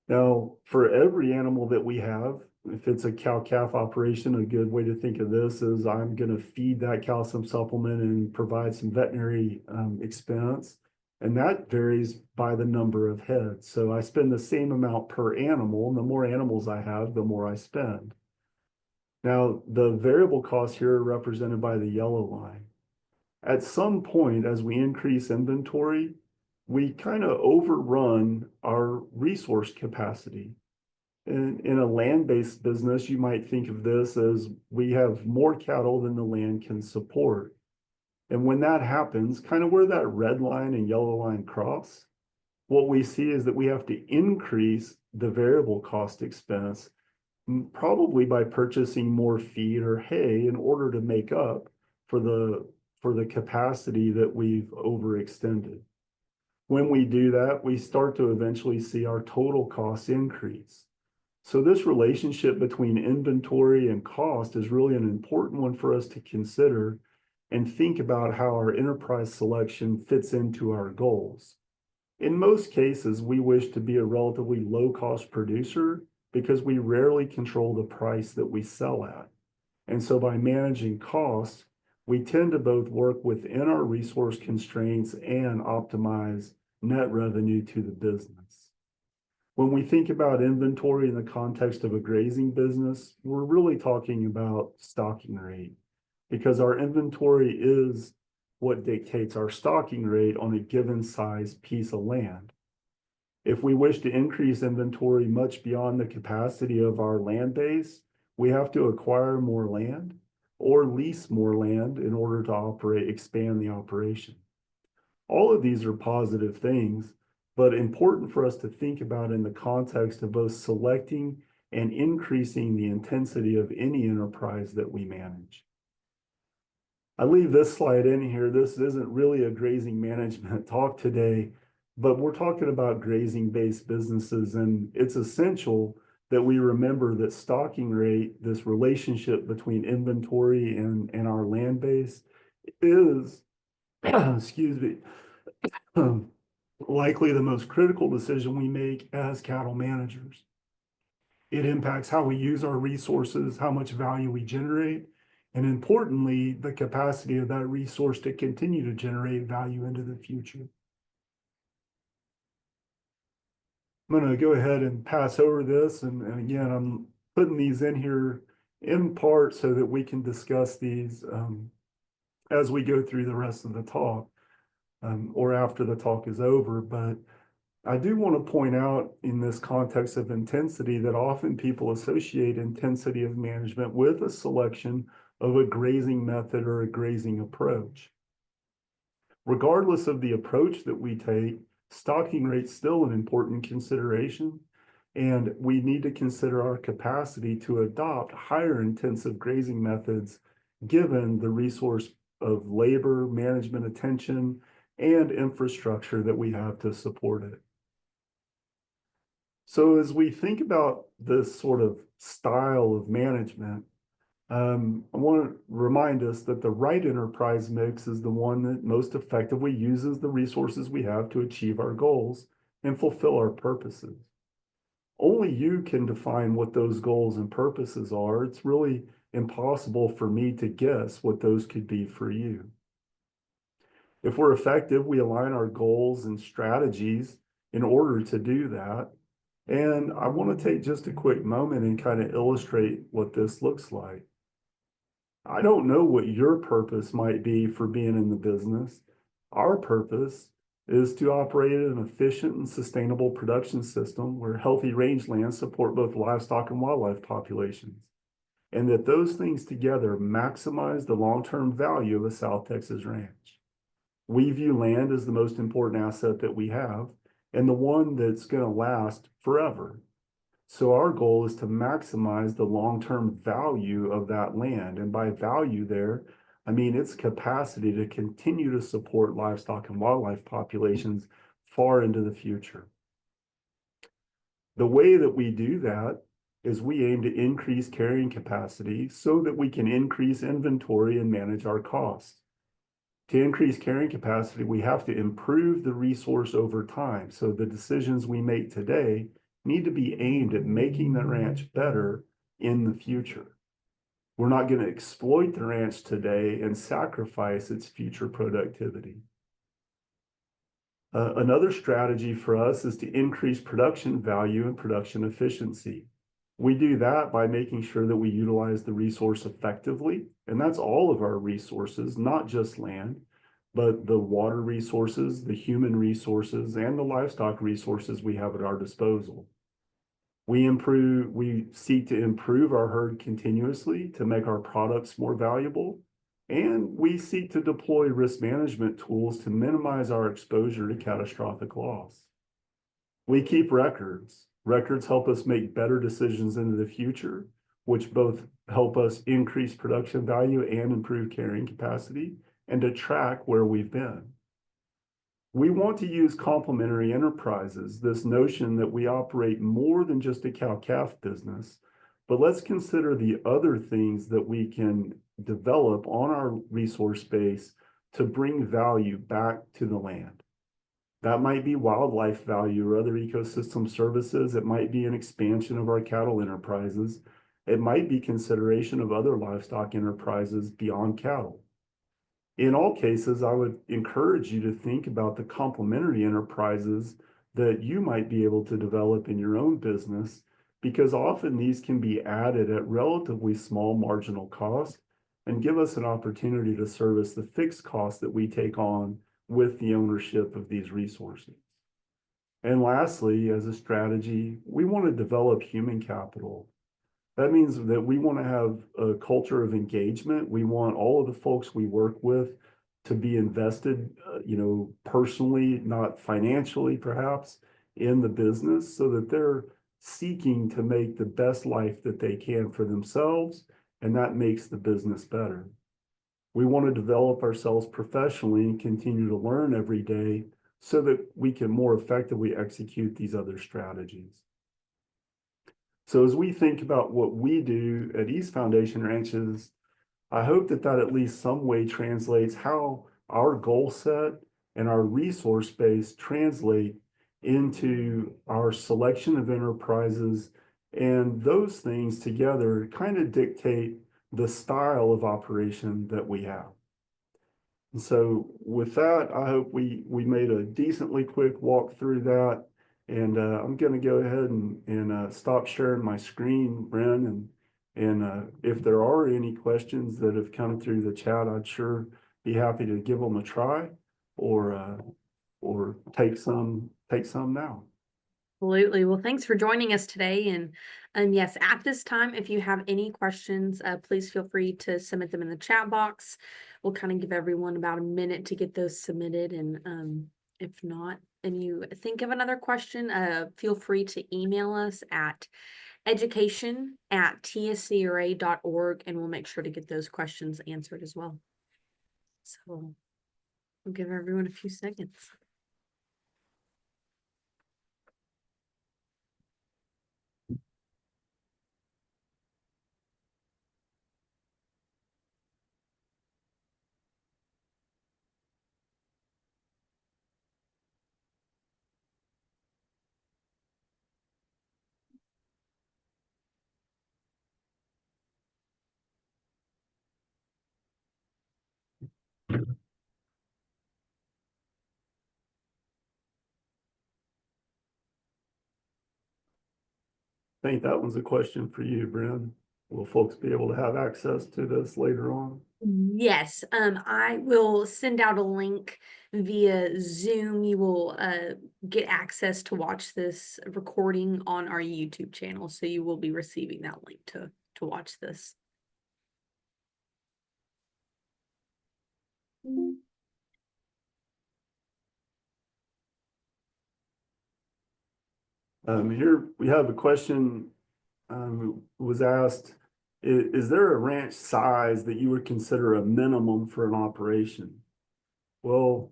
Now, for every animal that we have, if it's a cow-calf operation, a good way to think of this is I'm going to feed that calcium supplement and provide some veterinary expense, and that varies by the number of heads. So I spend the same amount per animal, and the more animals I have, the more I spend. Now, the variable costs here are represented by the yellow line. At some point, as we increase inventory, we kind of overrun our resource capacity. In a land-based business, you might think of this as we have more cattle than the land can support. And when that happens, kind of where that red line and yellow line cross, what we see is that we have to increase the variable cost expense, probably by purchasing more feed or hay in order to make up for the capacity that we've overextended. When we do that, we start to eventually see our total costs increase. So this relationship between inventory and cost is really an important one for us to consider and think about how our enterprise selection fits into our goals. In most cases, we wish to be a relatively low-cost producer because we rarely control the price that we sell at. And so by managing costs, we tend to both work within our resource constraints and optimize net revenue to the business. When we think about inventory in the context of a grazing business, we're really talking about stocking rate, because our inventory is what dictates our stocking rate on a given size piece of land. If we wish to increase inventory much beyond the capacity of our land base, we have to acquire more land or lease more land in order to expand the operation. All of these are positive things, but important for us to think about in the context of both selecting and increasing the intensity of any enterprise that we manage. I leave this slide in here. This isn't really a grazing management talk today, but we're talking about grazing-based businesses, and it's essential that we remember that stocking rate, this relationship between inventory and our land base, is, excuse me, likely the most critical decision we make as cattle managers. It impacts how we use our resources, how much value we generate, and importantly, the capacity of that resource to continue to generate value into the future. I'm going to go ahead and pass over this. And again, I'm putting these in here in part so that we can discuss these as we go through the rest of the talk, or after the talk is over. But I do want to point out in this context of intensity that often people associate intensity of management with a selection of a grazing method or a grazing approach. Regardless of the approach that we take, stocking rate's still an important consideration, and we need to consider our capacity to adopt higher intensive grazing methods given the resource of labor, management attention, and infrastructure that we have to support it. So as we think about this sort of style of management, I want to remind us that the right enterprise mix is the one that most effectively uses the resources we have to achieve our goals and fulfill our purposes. Only you can define what those goals and purposes are. It's really impossible for me to guess what those could be for you. If we're effective, we align our goals and strategies in order to do that. And I want to take just a quick moment and kind of illustrate what this looks like. I don't know what your purpose might be for being in the business. Our purpose is to operate an efficient and sustainable production system where healthy rangelands support both livestock and wildlife populations, and that those things together maximize the long-term value of a South Texas ranch. We view land as the most important asset that we have and the one that's going to last forever. So our goal is to maximize the long-term value of that land. And by value there, I mean its capacity to continue to support livestock and wildlife populations far into the future. The way that we do that is we aim to increase carrying capacity so that we can increase inventory and manage our costs. To increase carrying capacity, we have to improve the resource over time. So the decisions we make today need to be aimed at making the ranch better in the future. We're not going to exploit the ranch today and sacrifice its future productivity. Another strategy for us is to increase production value and production efficiency. We do that by making sure that we utilize the resource effectively, and that's all of our resources, not just land, but the water resources, the human resources, and the livestock resources we have at our disposal. We seek to improve our herd continuously to make our products more valuable, and we seek to deploy risk management tools to minimize our exposure to catastrophic loss. We keep records. Records help us make better decisions into the future, which both help us increase production value and improve carrying capacity, and to track where we've been. We want to use complementary enterprises, this notion that we operate more than just a cow-calf business, but let's consider the other things that we can develop on our resource base to bring value back to the land. That might be wildlife value or other ecosystem services. It might be an expansion of our cattle enterprises. It might be consideration of other livestock enterprises beyond cattle. In all cases, I would encourage you to think about the complementary enterprises that you might be able to develop in your own business, because often these can be added at relatively small marginal cost and give us an opportunity to service the fixed costs that we take on with the ownership of these resources. And lastly, as a strategy, we want to develop human capital. That means that we want to have a culture of engagement. We want all of the folks we work with to be invested, personally, not financially, perhaps, in the business, so that they're seeking to make the best life that they can for themselves, and that makes the business better. We want to develop ourselves professionally and continue to learn every day so that we can more effectively execute these other strategies. So as we think about what we do at East Foundation Ranches, I hope that at least some way translates how our goal set and our resource base translate into our selection of enterprises, and those things together kind of dictate the style of operation that we have. And so with that, I hope we made a decently quick walk through that. And I'm going to go ahead and stop sharing my screen, Bren, and if there are any questions that have come through the chat, I'd sure be happy to give them a try or take some now. Absolutely. Well, thanks for joining us today. And yes, at this time, if you have any questions, please feel free to submit them in the chat box. We'll kind of give everyone about a minute to get those submitted. And if not, and you think of another question, feel free to email us at education@tscra.org, and we'll make sure to get those questions answered as well. So we'll give everyone a few seconds. I think that one's a question for you, Bryn. Will folks be able to have access to this later on? Yes, I will send out a link via Zoom. You will get access to watch this recording on our YouTube channel, so you will be receiving that link to watch this. Here we have a question was asked, is there a ranch size that you would consider a minimum for an operation? Well,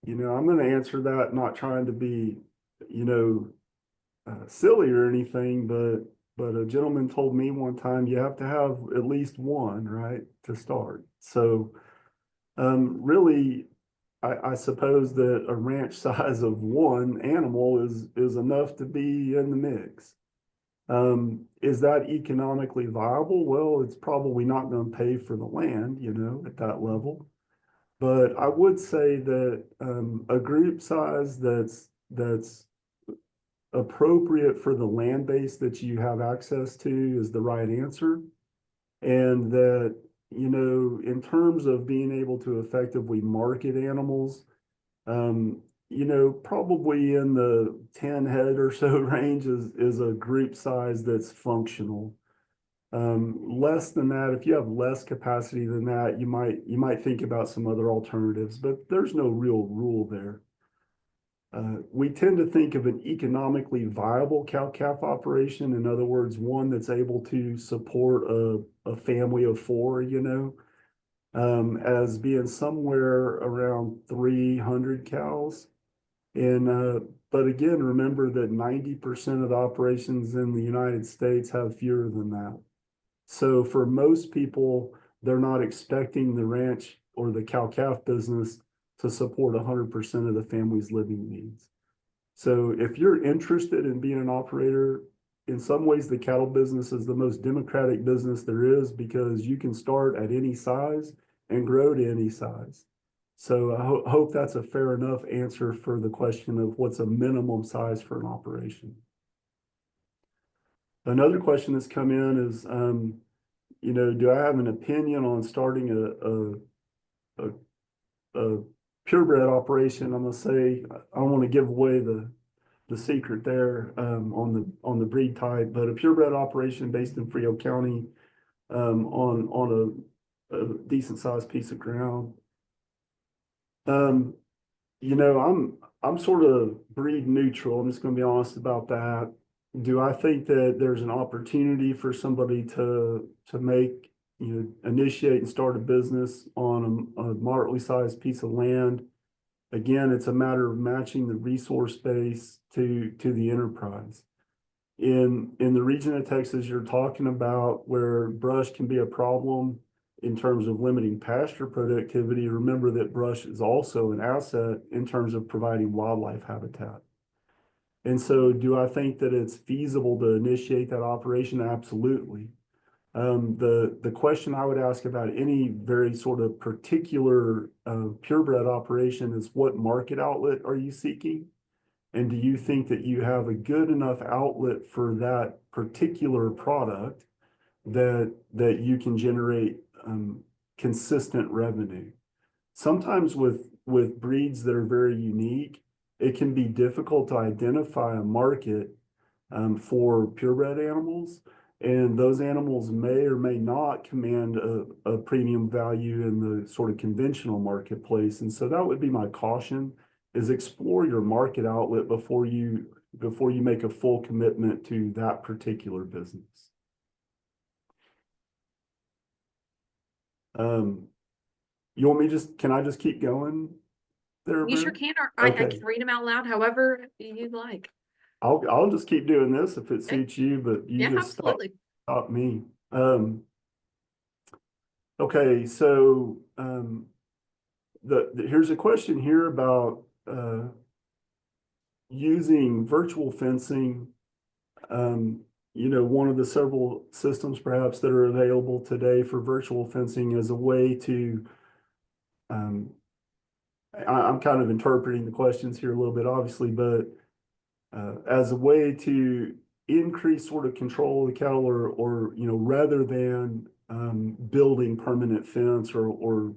I'm going to answer that, not trying to be, silly or anything, but a gentleman told me one time you have to have at least one, right, to start. So, really, I suppose that a ranch size of one animal is enough to be in the mix. Is that economically viable? Well, it's probably not going to pay for the land, at that level. But I would say that a group size that's appropriate for the land base that you have access to is the right answer. And that, in terms of being able to effectively market animals, probably in the 10 head or so range is a group size that's functional. Less than that, if you have less capacity than that, you might think about some other alternatives, but there's no real rule there. We tend to think of an economically viable cow-calf operation, in other words, one that's able to support a family of 4, as being somewhere around 300 cows. But again, remember that 90% of the operations in the United States have fewer than that. So for most people, they're not expecting the ranch or the cow-calf business to support 100% of the family's living needs. So if you're interested in being an operator, in some ways, the cattle business is the most democratic business there is because you can start at any size and grow to any size. So I hope that's a fair enough answer for the question of what's a minimum size for an operation. Another question that's come in is, do I have an opinion on starting a purebred operation? I'm gonna say I don't want to give away the secret there on the breed type, but a purebred operation based in Frio County on a decent sized piece of ground. I'm sort of breed neutral. I'm just going to be honest about that. Do I think that there's an opportunity for somebody to make, initiate and start a business on a moderately sized piece of land? Again, it's a matter of matching the resource base to the enterprise. In the region of Texas you're talking about, where brush can be a problem in terms of limiting pasture productivity, remember that brush is also an asset in terms of providing wildlife habitat. And so do I think that it's feasible to initiate that operation? Absolutely. The question I would ask about any very sort of particular purebred operation is, what market outlet are you seeking? And do you think that you have a good enough outlet for that particular product that you can generate consistent revenue? sometimes with breeds that are very unique, it can be difficult to identify a market for purebred animals. And those animals may or may not command a premium value in the sort of conventional marketplace. And so that would be my caution, is explore your market outlet before you make a full commitment to that particular business. You want me can I just keep going there, You sure Brent? can, or I Okay. can read them out loud, however you'd like. I'll just keep doing this if it Okay. suits you, but you Yeah, just absolutely. stop me. Okay, so here's a question here about using virtual fencing. One of the several systems perhaps that are available today for virtual fencing as a way to I'm kind of interpreting the questions here a little bit, obviously, but as a way to increase sort of control of the cattle, or rather than building permanent fence or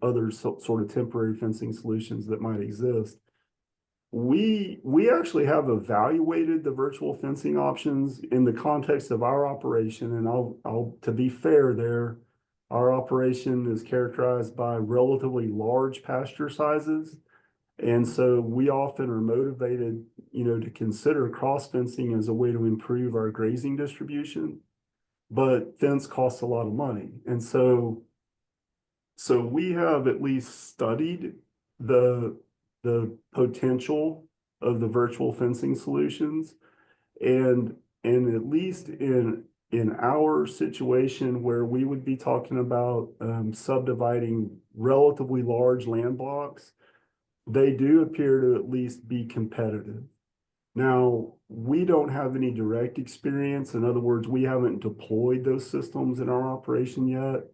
other sort of temporary fencing solutions that might exist. We actually have evaluated the virtual fencing options in the context of our operation, and I'll to be fair there, our operation is characterized by relatively large pasture sizes. And so we often are motivated, to consider cross fencing as a way to improve our grazing distribution, but fence costs a lot of money. And so we have at least studied the potential of the virtual fencing solutions, and at least in our situation where we would be talking about subdividing relatively large land blocks, they do appear to at least be competitive. Now, we don't have any direct experience. In other words, we haven't deployed those systems in our operation yet.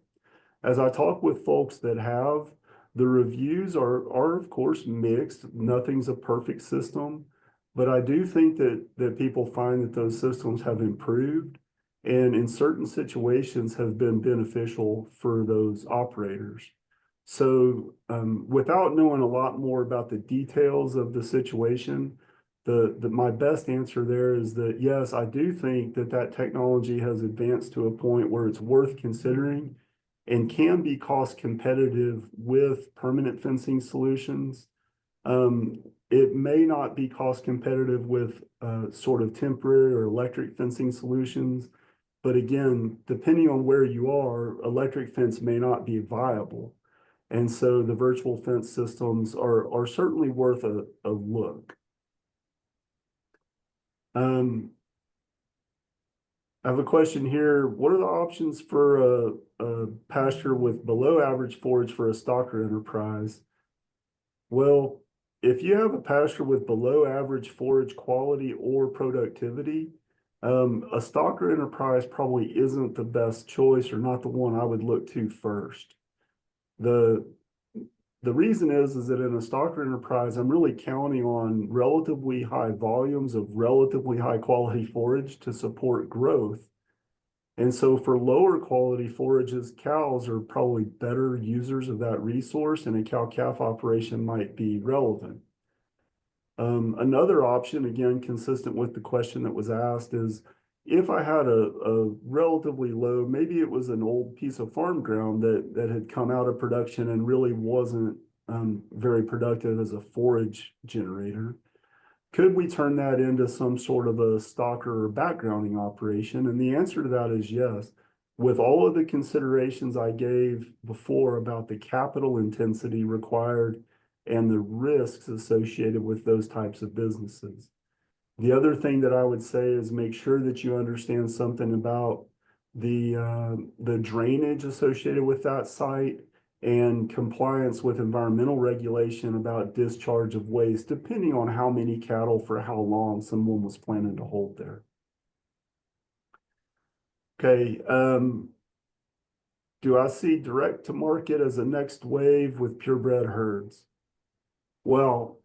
As I talk with folks that have, the reviews are of course mixed. Nothing's a perfect system, but I do think that people find that those systems have improved and in certain situations have been beneficial for those operators. So without knowing a lot more about the details of the situation, my best answer there is that yes, I do think that technology has advanced to a point where it's worth considering and can be cost competitive with permanent fencing solutions. It may not be cost competitive with sort of temporary or electric fencing solutions, but again, depending on where you are, electric fence may not be viable. And so the virtual fence systems are certainly worth a look. I have a question here. What are the options for a pasture with below average forage for a stocker enterprise? Well, if you have a pasture with below average forage quality or productivity, a stocker enterprise probably isn't the best choice, or not the one I would look to first. The reason is that in a stocker enterprise, I'm really counting on relatively high volumes of relatively high quality forage to support growth. And so for lower quality forages, cows are probably better users of that resource, and a cow-calf operation might be relevant. Another option, again, consistent with the question that was asked, is if I had a relatively low, maybe it was an old piece of farm ground that had come out of production and really wasn't very productive as a forage generator, could we turn that into some sort of a stocker or backgrounding operation? And the answer to that is yes. With all of the considerations I gave before about the capital intensity required and the risks associated with those types of businesses. The other thing that I would say is make sure that you understand something about the drainage associated with that site and compliance with environmental regulation about discharge of waste, depending on how many cattle for how long someone was planning to hold there. Okay, do I see direct to market as a next wave with purebred herds? Well,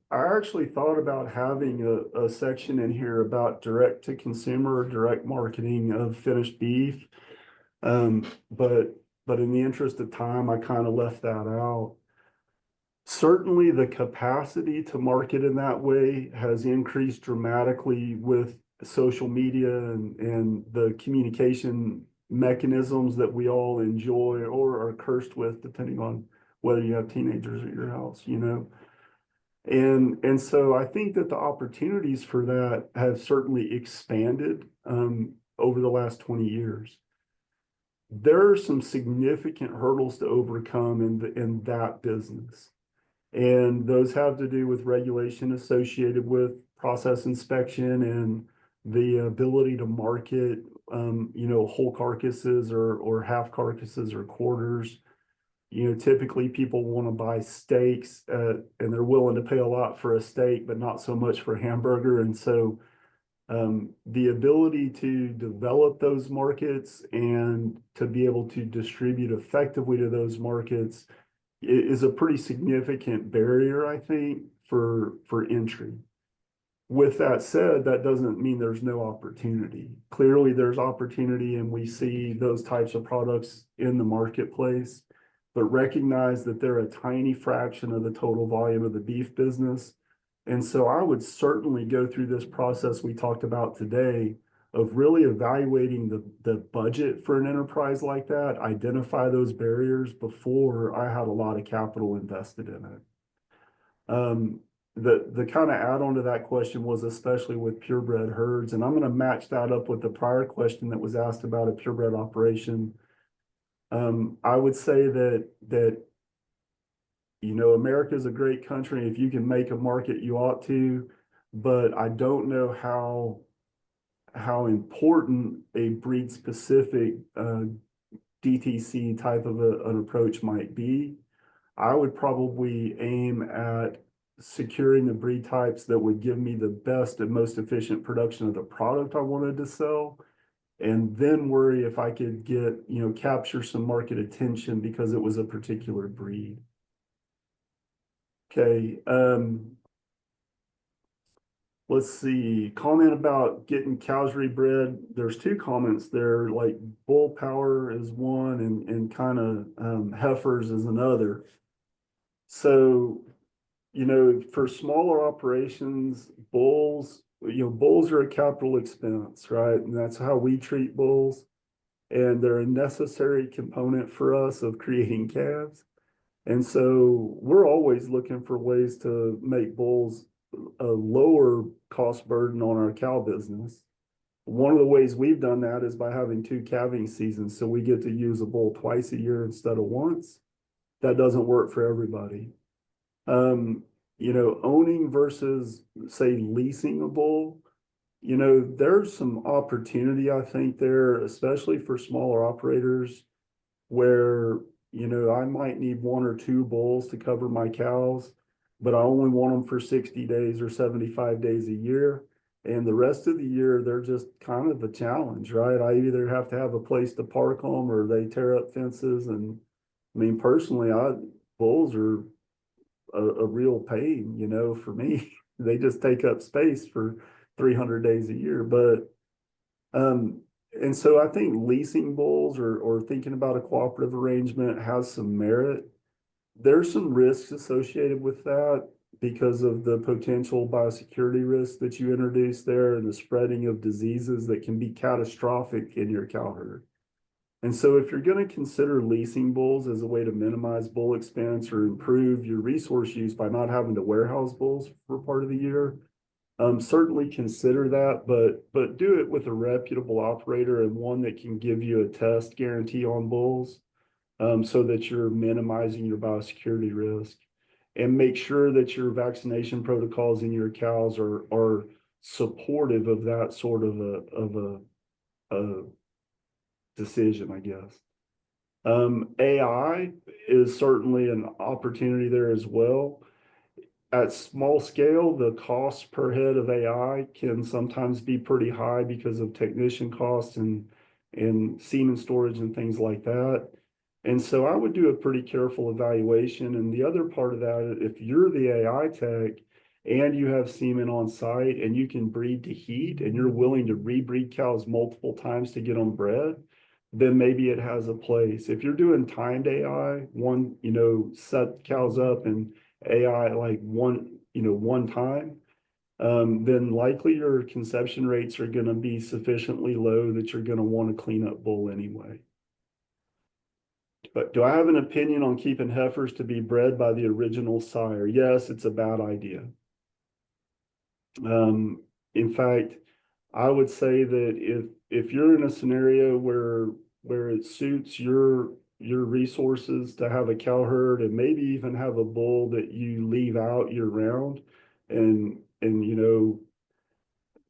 I actually thought about having a section in here about direct to consumer, direct marketing of finished beef. But but in the interest of time, I kind of left that out. Certainly, the capacity to market in that way has increased dramatically with social media and the communication mechanisms that we all enjoy or are cursed with, depending on whether you have teenagers at your house, you know. And so I think that the opportunities for that have certainly expanded over the last 20 years. There are some significant hurdles to overcome in that business. And those have to do with regulation associated with process inspection and the ability to market, you know, whole carcasses or half carcasses or quarters. You know, typically people want to buy steaks, and they're willing to pay a lot for a steak, but not so much for a hamburger. And so the ability to develop those markets and to be able to distribute effectively to those markets is a pretty significant barrier, I think, for entry. With that said, that doesn't mean there's no opportunity. Clearly, there's opportunity, and we see those types of products in the marketplace, but recognize that they're a tiny fraction of the total volume of the beef business. And so I would certainly go through this process we talked about today of really evaluating the budget for an enterprise like that, identify those barriers before I had a lot of capital invested in it. The kind of add-on to that question was especially with purebred herds, and I'm going to match that up with the prior question that was asked about a purebred operation. I would say that you know, America is a great country. If you can make a market, you ought to, but I don't know how important a breed specific DTC type of an approach might be. I would probably aim at securing the breed types that would give me the best and most efficient production of the product I wanted to sell, and then worry if I could get, you know, capture some market attention because it was a particular breed. Okay, let's see, comment about getting cows rebred. There's two comments there, like bull power is one and kind of heifers is another. So, you know, for smaller operations, bulls are a capital expense, right? And that's how we treat bulls. And they're a necessary component for us of creating calves. And so we're always looking for ways to make bulls a lower cost burden on our cow business. One of the ways we've done that is by having 2 calving seasons. So we get to use a bull twice a year instead of once. That doesn't work for everybody. You know, owning versus, say, leasing a bull, you know, there's some opportunity, I think, there, especially for smaller operators where, you know, I might need 1 or 2 bulls to cover my cows, but I only want them for 60 days or 75 days a year. And the rest of the year, they're just kind of a challenge, right? I either have to have a place to park them or they tear up fences. And I mean, personally, bulls are a real pain, you know, for me. They just take up space for 300 days a year. But, and so I think leasing bulls or thinking about a cooperative arrangement has some merit. There's some risks associated with that because of the potential biosecurity risks that you introduce there and the spreading of diseases that can be catastrophic in your cow herd. And so if you're going to consider leasing bulls as a way to minimize bull expense or improve your resource use by not having to warehouse bulls for part of the year, certainly consider that, but do it with a reputable operator and one that can give you a test guarantee on bulls, so that you're minimizing your biosecurity risk, and make sure that your vaccination protocols in your cows are supportive of that sort of a decision, I guess. AI is certainly an opportunity there as well. At small scale, the cost per head of AI can sometimes be pretty high because of technician costs and semen storage and things like that. And so I would do a pretty careful evaluation. And the other part of that, if you're the AI tech and you have semen on site and you can breed to heat and you're willing to rebreed cows multiple times to get them bred, then maybe it has a place. If you're doing timed AI, set cows up and AI like one time, then likely your conception rates are gonna be sufficiently low that you're gonna want to clean up bull anyway. But do I have an opinion on keeping heifers to be bred by the original sire? Yes, it's a bad idea. In fact, I would say that if you're in a scenario where it suits your resources to have a cow herd and maybe even have a bull that you leave out year round, and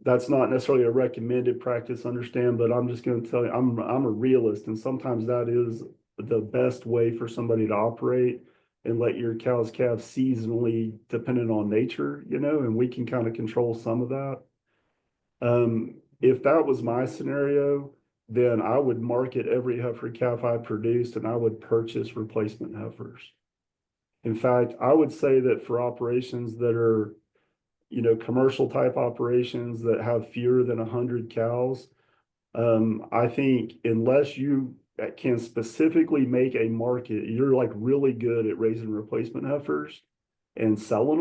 that's not necessarily a recommended practice, understand, but I'm just going to tell you, I'm a realist, and sometimes that is the best way for somebody to operate and let your cows calve seasonally dependent on nature, and we can kind of control some of that. If that was my scenario, then I would market every heifer calf I produced and I would purchase replacement heifers. In fact, I would say that for operations that are, commercial type operations that have fewer than 100 cows, I think unless you can specifically make a market, you're like really good at raising replacement heifers and selling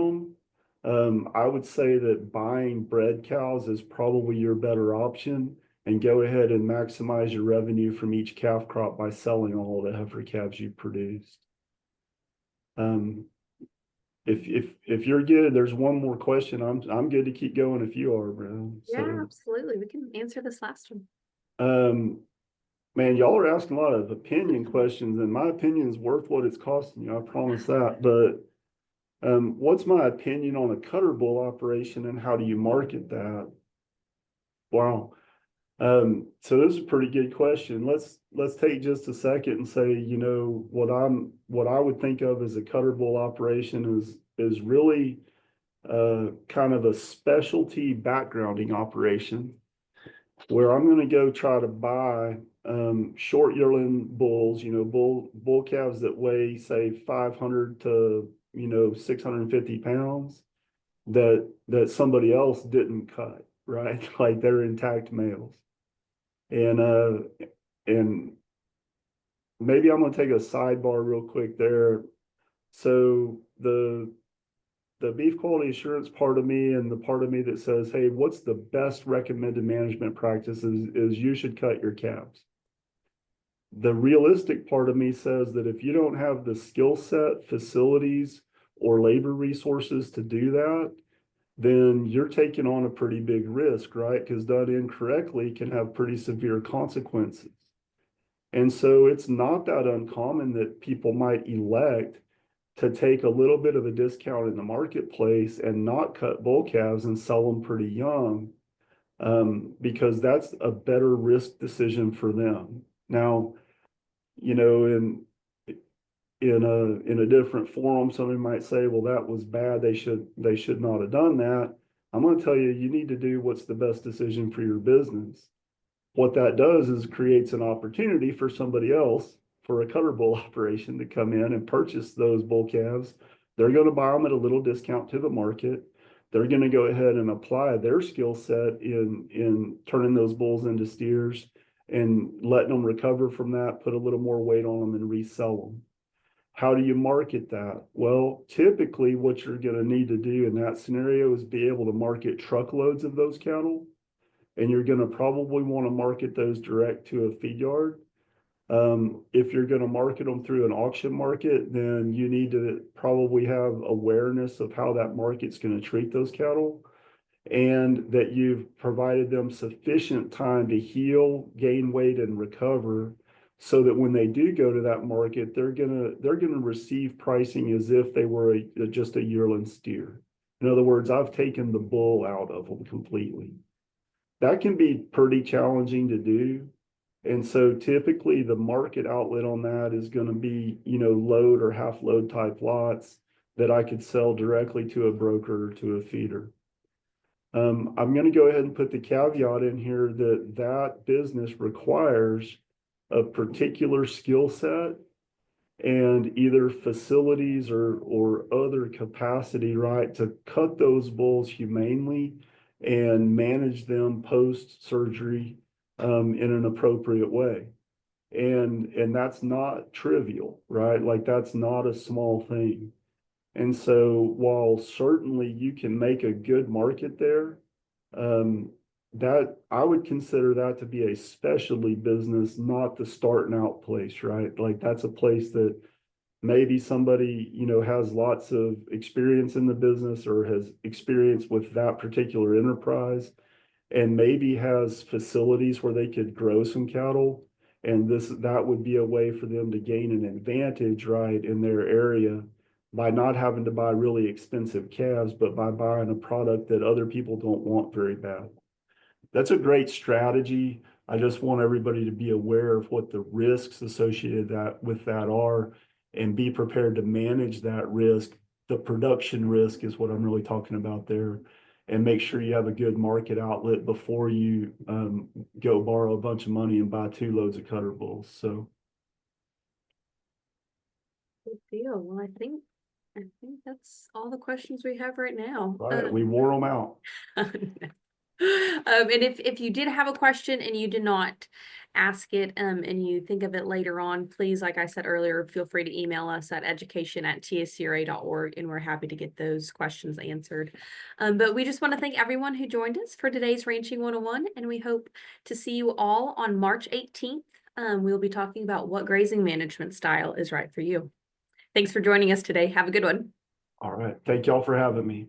them. I would say that buying bred cows is probably your better option, and go ahead and maximize your revenue from each calf crop by selling all the heifer calves you produced. If you're good, there's one more question. I'm good to keep going if you are, bro. Yeah, absolutely. We can answer this last one. Man, y'all are asking a lot of opinion questions, and my opinion is worth what it's costing you. I promise that. But what's my opinion on a cutter bull operation, and how do you market that? Wow. So this is a pretty good question. Let's take just a second and say, what I would think of as a cutter bull operation is really kind of a specialty backgrounding operation where I'm going to go try to buy short yearling bulls, bull calves that weigh say 500 to 650 pounds that somebody else didn't cut, right? Like they're intact males. And maybe I'm going to take a sidebar real quick there. So the beef quality assurance part of me and the part of me that says, hey, what's the best recommended management practices is you should cut your calves. The realistic part of me says that if you don't have the skill set, facilities, or labor resources to do that, then you're taking on a pretty big risk, right? Because done incorrectly can have pretty severe consequences. And so it's not that uncommon that people might elect to take a little bit of a discount in the marketplace and not cut bull calves and sell them pretty young, because that's a better risk decision for them. Now, in a different forum, somebody might say, well, that was bad. They should not have done that. I'm going to tell you, you need to do what's the best decision for your business. What that does is creates an opportunity for somebody else, for a cutter bull operation, to come in and purchase those bull calves. They're going to buy them at a little discount to the market. They're going to go ahead and apply their skill set in turning those bulls into steers and letting them recover from that, put a little more weight on them and resell them. How do you market that? Well, typically what you're going to need to do in that scenario is be able to market truckloads of those cattle. And you're going to probably want to market those direct to a feed yard. If you're going to market them through an auction market, then you need to probably have awareness of how that market's going to treat those cattle, and that you've provided them sufficient time to heal, gain weight, and recover, so that when they do go to that market, they're gonna receive pricing as if they were just a yearling steer. In other words, I've taken the bull out of them completely. That can be pretty challenging to do. And so typically the market outlet on that is going to be, load or half load type lots that I could sell directly to a broker or to a feeder. I'm going to go ahead and put the caveat in here that business requires a particular skill set and either facilities or other capacity, right, to cut those bulls humanely and manage them post surgery in an appropriate way. And that's not trivial, right? Like that's not a small thing. And so while certainly you can make a good market there, that I would consider that to be a specialty business, not the starting out place, right? Like that's a place that maybe somebody, has lots of experience in the business or has experience with that particular enterprise and maybe has facilities where they could grow some cattle. And that would be a way for them to gain an advantage, right, in their area by not having to buy really expensive calves, but by buying a product that other people don't want very bad. That's a great strategy. I just want everybody to be aware of what the risks associated with that are and be prepared to manage that risk. The production risk is what I'm really talking about there. And make sure you have a good market outlet before you go borrow a bunch of money and buy 2 loads of cutter bulls. So Good deal. Well, I think that's all the questions we have right now. right, we wore them out. And if you did have a question and you did not ask it, and you think of it later on, please, like I said earlier, feel free to email us at education@tscra.org, and we're happy to get those questions answered. But we just want to thank everyone who joined us for today's Ranching 101, and we hope to see you all on March 18th. We'll be talking about what grazing management style is right for you. Thanks for joining us today. Have a good one. All right. Thank y'all for having me.